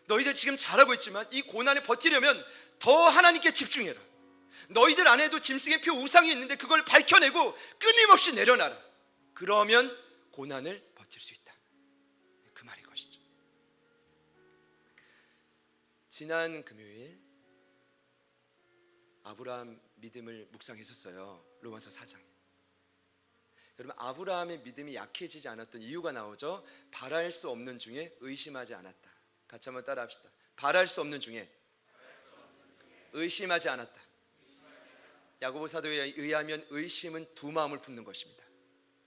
너희들 지금 잘하고 있지만 이 고난에 버티려면 더 하나님께 집중해라. 너희들 안에도 짐승의 표 우상이 있는데 그걸 밝혀내고 끊임없이 내려놔라. 그러면 고난을 버틸 수 있다. 그 말인 것이죠. 지난 금요일 아브라함 믿음을 묵상했었어요. 로마서 4장. 여러분 아브라함의 믿음이 약해지지 않았던 이유가 나오죠. 바랄 수 없는 중에 의심하지 않았다. 같이 한번 따라 합시다. 바랄 수 없는 중에 의심하지 않았다. 야고보 사도에 의하면 의심은 두 마음을 품는 것입니다.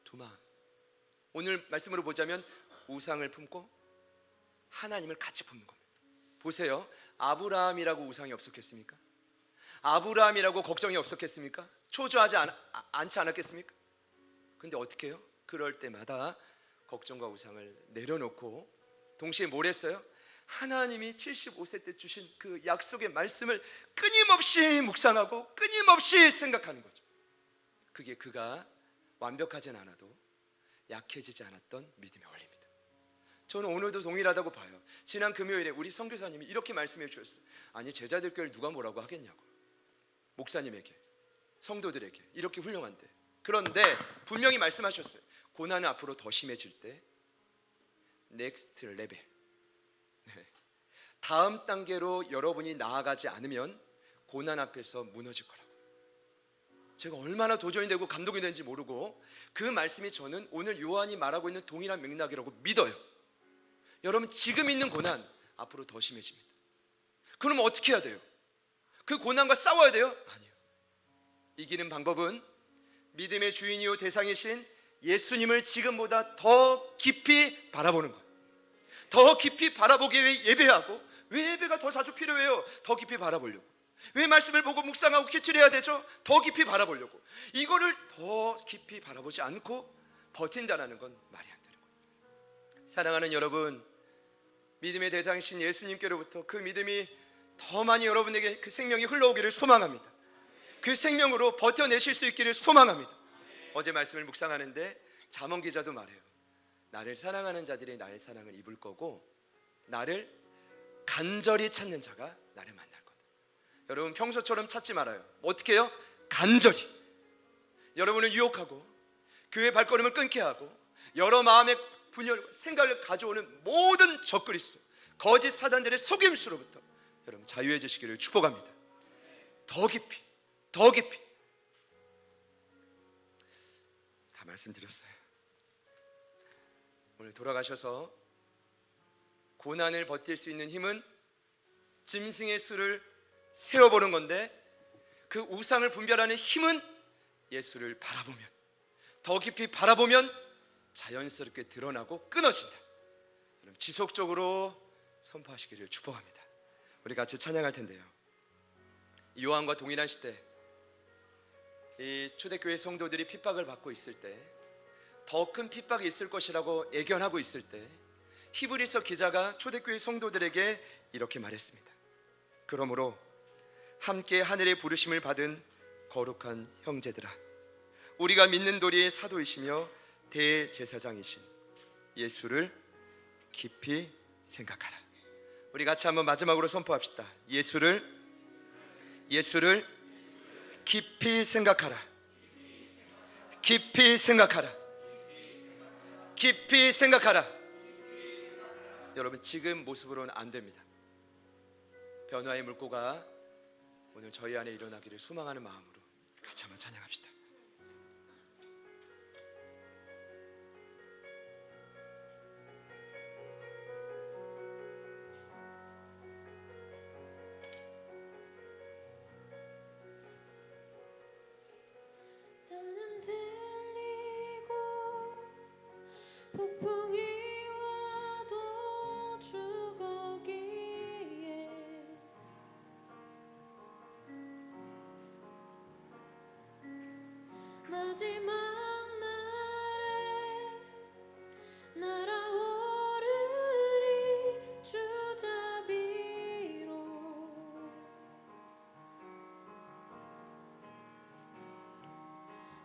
두 마음. 오늘 말씀으로 보자면 우상을 품고 하나님을 같이 품는 겁니다. 보세요. 아브라함이라고 우상이 없었겠습니까? 아브라함이라고 걱정이 없었겠습니까? 초조하지 않지 않았겠습니까? 근데 어떻게 해요? 그럴 때마다 걱정과 우상을 내려놓고 동시에 뭘 했어요? 하나님이 75세 때 주신 그 약속의 말씀을 끊임없이 묵상하고 끊임없이 생각하는 거죠. 그게 그가 완벽하진 않아도 약해지지 않았던 믿음의 원리입니다. 저는 오늘도 동일하다고 봐요. 지난 금요일에 우리 선교사님이 이렇게 말씀해 주셨어요. 아니 제자들 교회를 누가 뭐라고 하겠냐고. 목사님에게, 성도들에게 이렇게 훌륭한데. 그런데 분명히 말씀하셨어요. 고난은 앞으로 더 심해질 때 넥스트 레벨, 다음 단계로 여러분이 나아가지 않으면 고난 앞에서 무너질 거라고. 제가 얼마나 도전이 되고 감동이 되는지 모르고 그 말씀이 저는 오늘 요한이 말하고 있는 동일한 맥락이라고 믿어요. 여러분 지금 있는 고난 앞으로 더 심해집니다. 그럼 어떻게 해야 돼요? 그 고난과 싸워야 돼요? 아니요. 이기는 방법은 믿음의 주인이요 대상이신 예수님을 지금보다 더 깊이 바라보는 것. 더 깊이 바라보기 위해 예배하고, 왜 예배가 더 자주 필요해요? 더 깊이 바라보려고. 왜 말씀을 보고 묵상하고 큐티를 해야 되죠? 더 깊이 바라보려고. 이거를 더 깊이 바라보지 않고 버틴다는 건 말이 안 되는 거예요. 사랑하는 여러분, 믿음의 대상이신 예수님께로부터 그 믿음이 더 많이 여러분에게 그 생명이 흘러오기를 소망합니다. 그 생명으로 버텨내실 수 있기를 소망합니다. 어제 말씀을 묵상하는데 잠언 기자도 말해요. 나를 사랑하는 자들이 나의 사랑을 입을 거고 나를 간절히 찾는 자가 나를 만날 거다. 여러분 평소처럼 찾지 말아요. 어떻게 해요? 간절히. 여러분을 유혹하고 교회 발걸음을 끊게 하고 여러 마음의 분열, 생각을 가져오는 모든 적그리스도, 거짓 사단들의 속임수로부터 여러분 자유해지시기를 축복합니다. 더 깊이, 더 깊이. 다 말씀드렸어요. 오늘 돌아가셔서 고난을 버틸 수 있는 힘은 짐승의 수를 세어보는 건데, 그 우상을 분별하는 힘은 예수를 바라보면, 더 깊이 바라보면 자연스럽게 드러나고 끊어진다. 여러분 지속적으로 선포하시기를 축복합니다. 우리 같이 찬양할 텐데요. 요한과 동일한 시대, 이 초대교회 성도들이 핍박을 받고 있을 때, 더 큰 핍박이 있을 것이라고 예견하고 있을 때 히브리서 기자가 초대교회 성도들에게 이렇게 말했습니다. 그러므로 함께 하늘의 부르심을 받은 거룩한 형제들아, 우리가 믿는 도리의 사도이시며 대제사장이신 예수를 깊이 생각하라. 우리 같이 한번 마지막으로 선포합시다. 예수를 깊이 생각하라. 깊이 생각하라. 깊이 생각하라. 여러분, 지금 모습으로는 안 됩니다. 변화의 물고가 오늘 저희 안에 일어나기를 소망하는 마음으로 같이 한번 찬양합시다. 산은 들리고 폭풍이 와도 죽어기에 마지막 날에 날아오르리 주자비로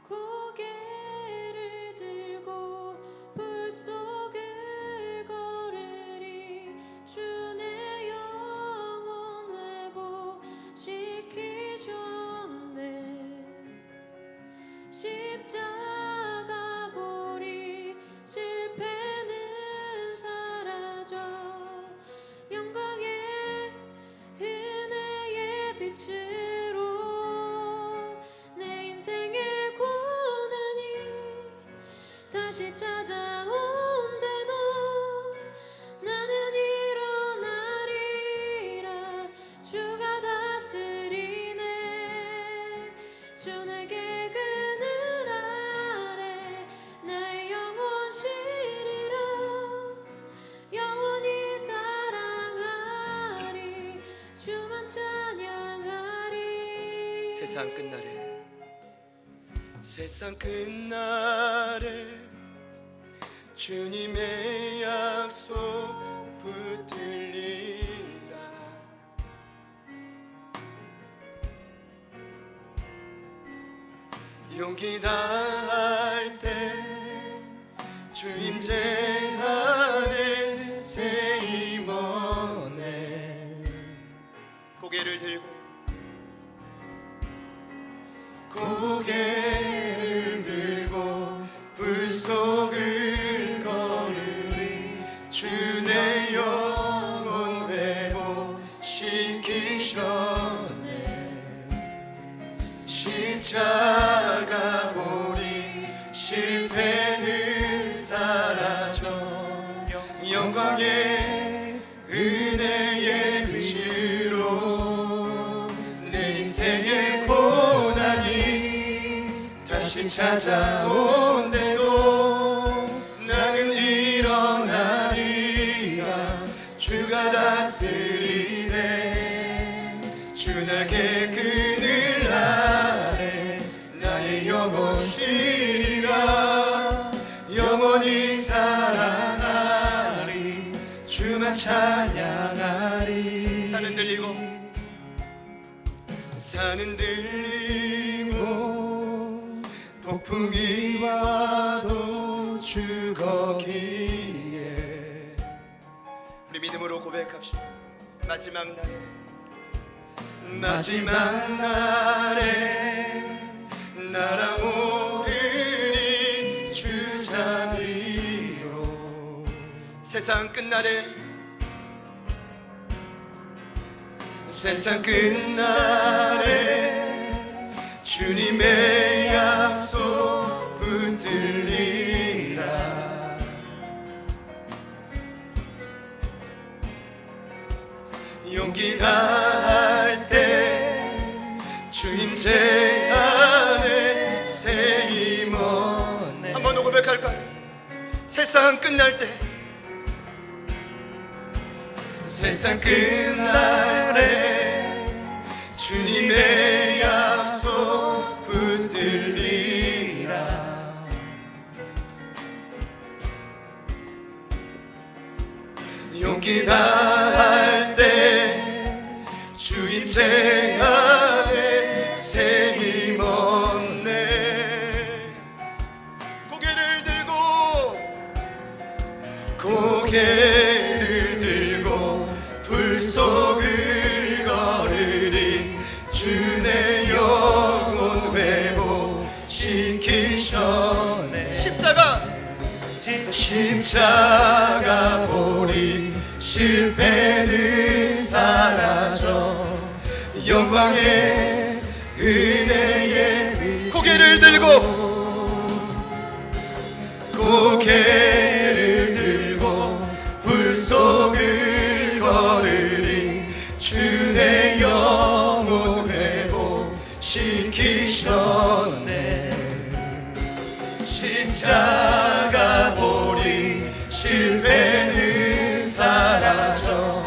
고개를 들고 불 속을 걸으리 주 내 영혼 회복시키셨네. 십자가 보리 실패는 사라져 영광의 은혜의 빛으로 내 인생의 고난이 다시 찾아온대도 나는 일어나리라. 주가 다스리네. 주 내게 그늘 아래 나의 영혼 쉬리라. 영원히 사랑하리. 주만 찬양하리. 세상 끝날에, 세상 끝날에 주님의 약속 붙들리라. 용기 다할 때 주 임재 안에 새 임원에 고개를 들고 불 속을 걸으리 주 내 영혼 회복시키셨네. 십자가 보리 실패는 사라져 영광의 은혜의 빛으로 내 인생의 고난이 다시 찾아온대도 나는 일어나리라. 주가 다스리네. 주 내게 그늘 아래 나의 영혼 쉬리라. 영원히 사랑하리. 주만 찬양하리. 산은 들리고 폭풍이 와도 주 거기에. 우리 믿음으로 고백합시다. 마지막 날에 날아오르니 주자비로. 세상 끝날에 주님의 약속 붙들리라. 용기 다할 때 주 임재 안에 새 임원에. 한 번 더 고백할까요? 세상 끝날 때 주님의 약속 붙들리라. 용기 다할 때 주 임재 안에 새 힘 얻네. 고개를 들고 불 속을 걸으리. 주 내 영혼 회복시키셨네. 십자가 십자가 보리 실패는 사라져 영광의 은혜의 고개를 들고 불속을 걸으리 주의 영혼 회복시키셨네 십자가 보리 실패는 사라져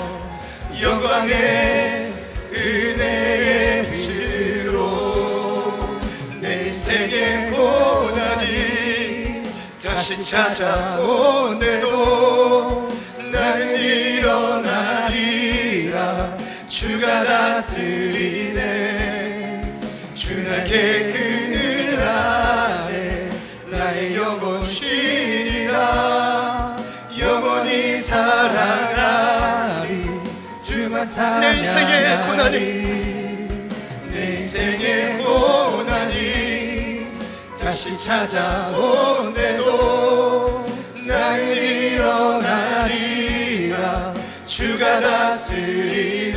영광의 은혜의 빛으로 내 인생의 고난이 다시 찾아오네도 나는 일어나리라 주가 다스리네 주 날개 그늘 아래 나의 영혼 쉬리라 영원히 살아가리 주만 찬양하리 내 인생의 고난이 내 인생의 고난이 다시 찾아온대도 나는 일어나리라 주가 다스리네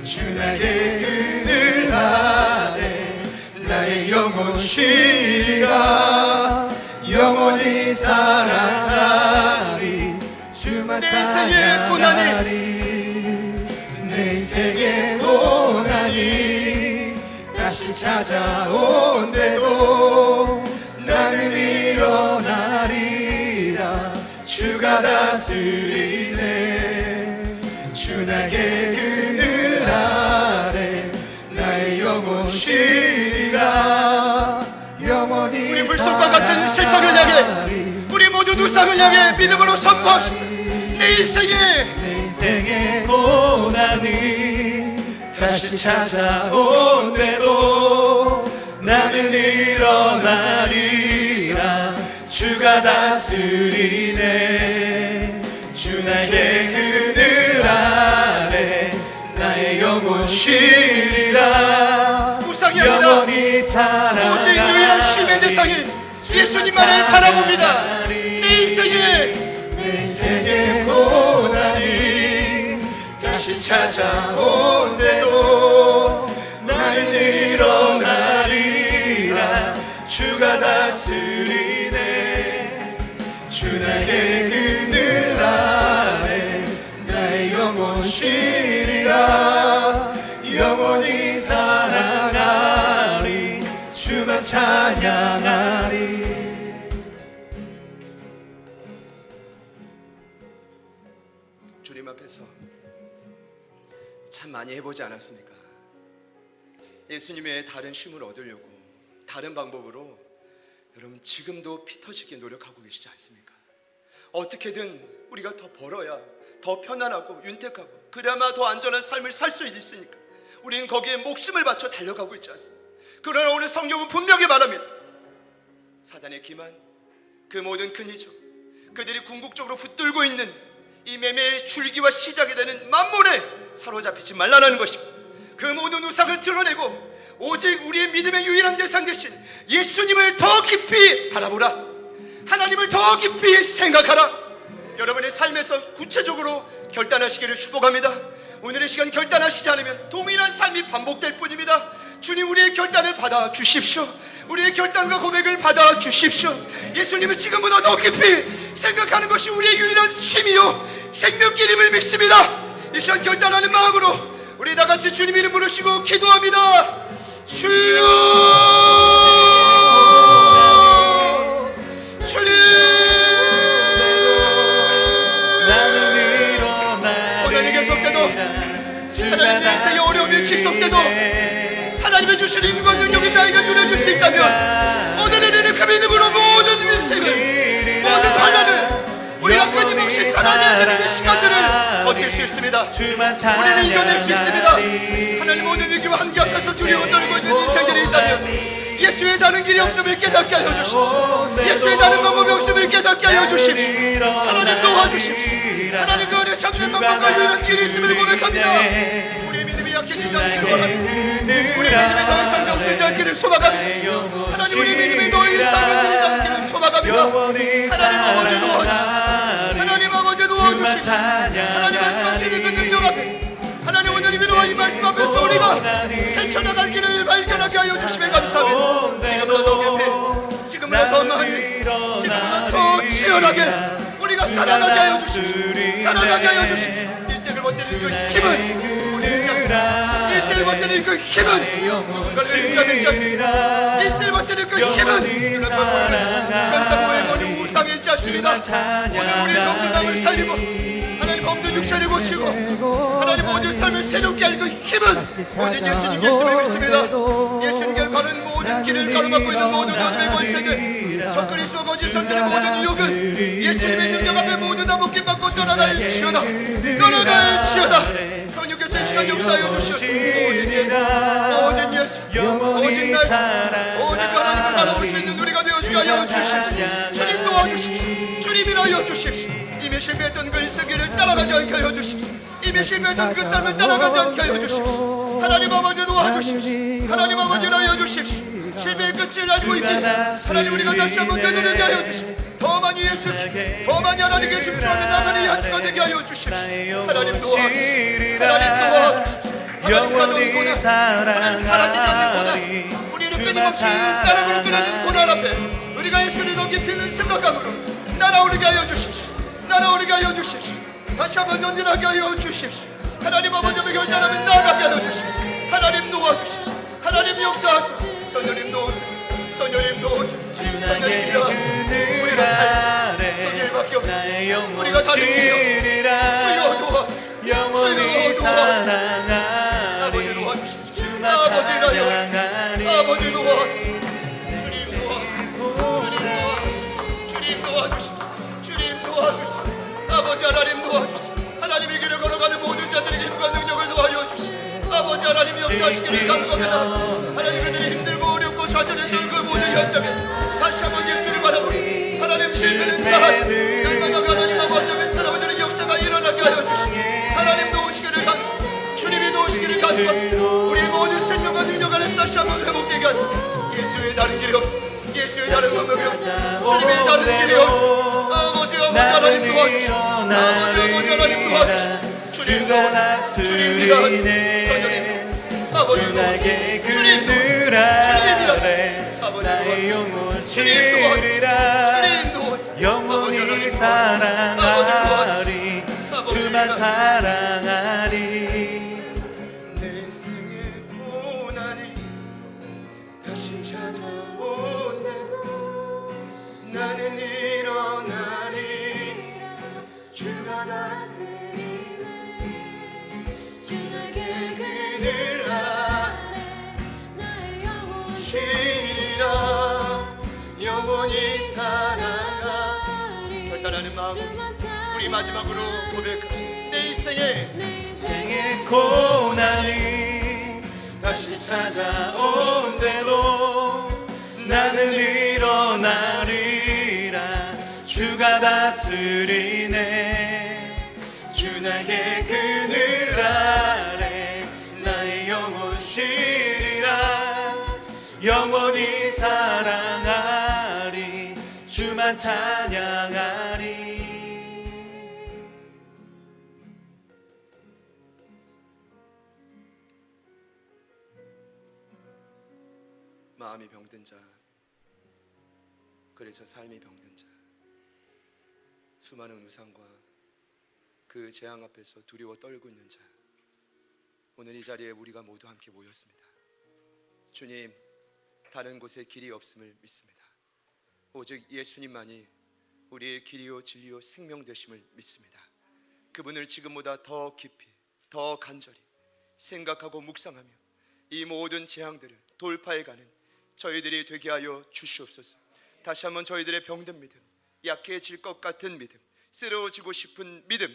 주 날개 그늘 아래 나의 영혼 쉬리라 영원히 살아가리 주만 찬양하리 내 인생의 고난이 다시 찾아온대도 나는 일어나리라 주가 다스리네 주 날개 그늘 아래 나의 영혼 쉬리라 영원히 우리 물속과 같은 세상을 향해 우리 모두 우상을 향해 믿음으로 선포합시다 내 인생의 고난이 다시 찾아온대도 나는 일어나리라 주가 다스리네 주 날개 그늘 아래 나의 영혼 쉬리라 우상이 아니라 오직 유일한 힘의 대상인 예수님만을 바라봅니다 내 인생의 고난이 다시 찾아온대도 나는 일어나리라 주가 다스리네 주 날개 그늘 아래 나의 영혼 쉬리라 영원히 살아가리 주만 찬양하리 주님 앞에서 참 많이 해보지 않았습니까? 예수님의 다른 쉼을 얻으려고 다른 방법으로 여러분 지금도 피 터지게 노력하고 계시지 않습니까? 어떻게든 우리가 더 벌어야 더 편안하고 윤택하고 그나마 더 안전한 삶을 살 수 있으니까 우리는 거기에 목숨을 바쳐 달려가고 있지 않습니까? 그러나 오늘 성경은 분명히 말합니다. 사단의 기만, 그 모든 근위적, 그들이 궁극적으로 붙들고 있는 이 매매의 줄기와 시작이 되는 만몬에 사로잡히지 말라는 것입니다. 그 모든 우상을 드러내고 오직 우리의 믿음의 유일한 대상 대신 예수님을 더 깊이 바라보라. 하나님을 더 깊이 생각하라. 여러분의 삶에서 구체적으로 결단하시기를 축복합니다. 오늘의 시간 결단하시지 않으면 동일한 삶이 반복될 뿐입니다. 주님, 우리의 결단을 받아 주십시오. 우리의 결단과 고백을 받아 주십시오. 예수님을 지금보다 더 깊이 생각하는 것이 우리의 유일한 힘이요 생명길임을 믿습니다. 이 시간 결단하는 마음으로 우리 다 같이 주님 이름 부르시고 기도합니다. 주여, 주님, 고난이 계속돼도 하나님 내 인생의 어려움이 지속돼도 하나님의 주신 힘과 능력이 나에게 누려줄 수 있다면 오늘의 내는 그 믿음으로 모든 인생을 모든 환난을 우리가 끊임없이 살아내야 되는 이 시간들을 버틸 수 있습니다. 우리는 이겨낼 수 있습니다. 하나님 모든 위기와 한계 앞에서 두려워 떨고 있는 인생들이 있다면 예수의 다른 길이 없음을 깨닫게 하여 주십시오. 예수의 다른 방법이 없음을 깨닫게 하여 주십시오. 하나님 도와주십시오. 하나님 그 은혜 참는 방법과 유일한 길이 있음을 고백합니다. 우리의 믿음이 약해지지 않기를 바랍니다. 우리의 믿음이 더 이상 병들지 않기를 소망합니다. 하나님, 우리의 믿음이 더 이상 병들지 않기를 소망합니다. 영원히 하나님 아버지 도와주시고 사랑하리 하나님 아버지 주만 도와주시고 하나님 말씀하시는 그 능력 앞에 하나님 오늘 이 위로와 이 말씀 앞에서 우리가 헤쳐나갈 길을 발견하게 하여 주시면 감사합니다. 지금보다 더 깊이 지금보다 더 많이 지금보다 더 치열하게 우리가 살아가게 하여 주시고 살아가게 하여 주시고 인생을 버티는 그 힘은 우리 인생을 버티는 그 힘은 그걸 의지하지 않습니다. 인생을 버티는 그 힘은 천사부의 모든 우상이 있지 않습니다. 오늘 우리의 정신감을 살리고 하나님 몸도 육체를 고치고 하나님 모든 삶을 새롭게 할 그 힘은 오직 예수님 예수를 믿습니다. 예수님께로 가는 모든 길을 가로막고 있는 모든 어둠의 권세들 저 그리스도 거짓 선들의 모든 유혹은 예수님의 능력 앞에 모두 다 묶임받고 떠나갈지어다 떠나갈지어다. 성령께서 이 시간 역사하여 주시옵소서. 오직 예수 오직 날 오직 하나님을 바라볼 수 있는 우리가 되어지게 하여 주십시오. 주님 도와주십시오. 주님이라여 주십시오. 이미 실패했던 그 인생길을 따라가지 않게 하여 주십시오. 이미 실패했던 그 삶을 따라가지 않게 하여 주십시오. 하나님 아버지 도와주십시오. 하나님 아버지 하여 주십시오. 실패의 끝을 알고 있기에 하나님 우리가 다시 한번 되돌리게 하여 주십시오. 더 많이 예수 더 많이 하나님께 집중하며 나가는 야수가 되게 하여 주십시오. 하나님 도와주십시오. 하나님 도와주십시오. 영원히 사랑하리 우리는 끊임없이 따라볼 끓는 고난 앞에 우리가 예수를 더 깊이 있는 생각감으로 날아오르게 하여 주십시오. 날아오르게 하여 주십시오. 다시 한번 전진하게 하여 주십시오. 하나님 아버지의 결단하며 나아가게 하여 주십시오. 하나님 도와주십시오. 하나님 역사하십시오. 선녀님 도와주십시오. 선녀님 도와주십시오. 선녀님이라 우리가 살 선녀님밖에 없습니다. 우리가 다른 길이요 주여 도와주십시오. 영원히 사랑하리 아버지 도와주십시오. 주만 아버지라요 찬양하리 아버지 도와주십시오. 주님 도와주십시오. 주님 도와주십시오. 아버지 하나님 도와주십시오. 하나님의 길을 걸어가는 모든 자들에게 힘과 능력을 도와여 주시오. 아버지 하나님 역사하시기를 간구합니다. 하나님 그들이 힘들고 어렵고 좌절을 떨고 모든 현장에서 다시 한번 예수를 바라보니 하나님 실패는 다하시고 열마다 하나님 아버지의 살아오는 역사가 일어나게 하여 주시오. 하나님 도우시기를 간구 주님이 도우시기를 간구 우리 모든 생명과 능력 안에 다시 한번 회복되게 하시오. 예수의 다른 길이 없어. 예수의 다른 방법이 없어. 주님의 다른 길이 없어. 아버지 하나님 도와주시오. 아버지 하나님 도와주시오. 주님이라 선녀님 아버지 주나게 주님 그늘 아래 나의 영혼 치리라 영원히 사랑하리 주만 사랑하리 내 생의 고난이 다시 찾아온대도 나는 일어나리 주가 다스리네 주 날개 그늘 아래 나의 영혼 쉬리라 영원히 사랑하리 결단하는 마음 우리 마지막으로 고백합니다. 내 인생에 생의 고난이 다시 찾아온대도 나는 일어나리라 주가 다스리네 주 날개 그늘 아래 나의 영혼 쉬리라 영원히 사랑하리 주만 찬양하리 마음이 병든 자 그래서 삶이 병든 자 수많은 우상과 그 재앙 앞에서 두려워 떨고 있는 자 오늘 이 자리에 우리가 모두 함께 모였습니다. 주님 다른 곳에 길이 없음을 믿습니다. 오직 예수님만이 우리의 길이요 진리요 생명 되심을 믿습니다. 그분을 지금보다 더 깊이 더 간절히 생각하고 묵상하며 이 모든 재앙들을 돌파해가는 저희들이 되게 하여 주시옵소서. 다시 한번 저희들의 병든 믿음 약해질 것 같은 믿음 쓰러지고 싶은 믿음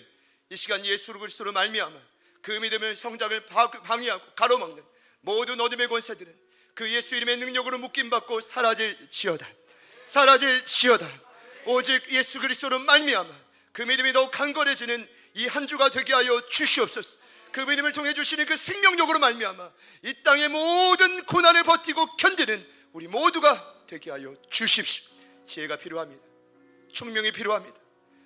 이 시간 예수 그리스도로 말미암아 그 믿음을 성장을 방해하고 가로막는 모든 어둠의 권세들은 그 예수 이름의 능력으로 묶임받고 사라질지어다 사라질지어다. 오직 예수 그리스도로 말미암아 그 믿음이 더욱 강건해지는 이 한 주가 되게 하여 주시옵소서. 그 믿음을 통해 주시는 그 생명력으로 말미암아 이 땅의 모든 고난을 버티고 견디는 우리 모두가 되게 하여 주십시오. 지혜가 필요합니다. 총명이 필요합니다.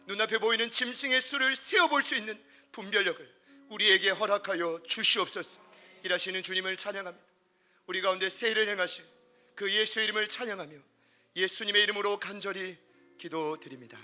눈앞에 보이는 짐승의 수를 세어볼 수 있는 분별력을 우리에게 허락하여 주시옵소서. 일하시는 주님을 찬양합니다. 우리 가운데 새 일을 행하신 그 예수의 이름을 찬양하며 예수님의 이름으로 간절히 기도드립니다.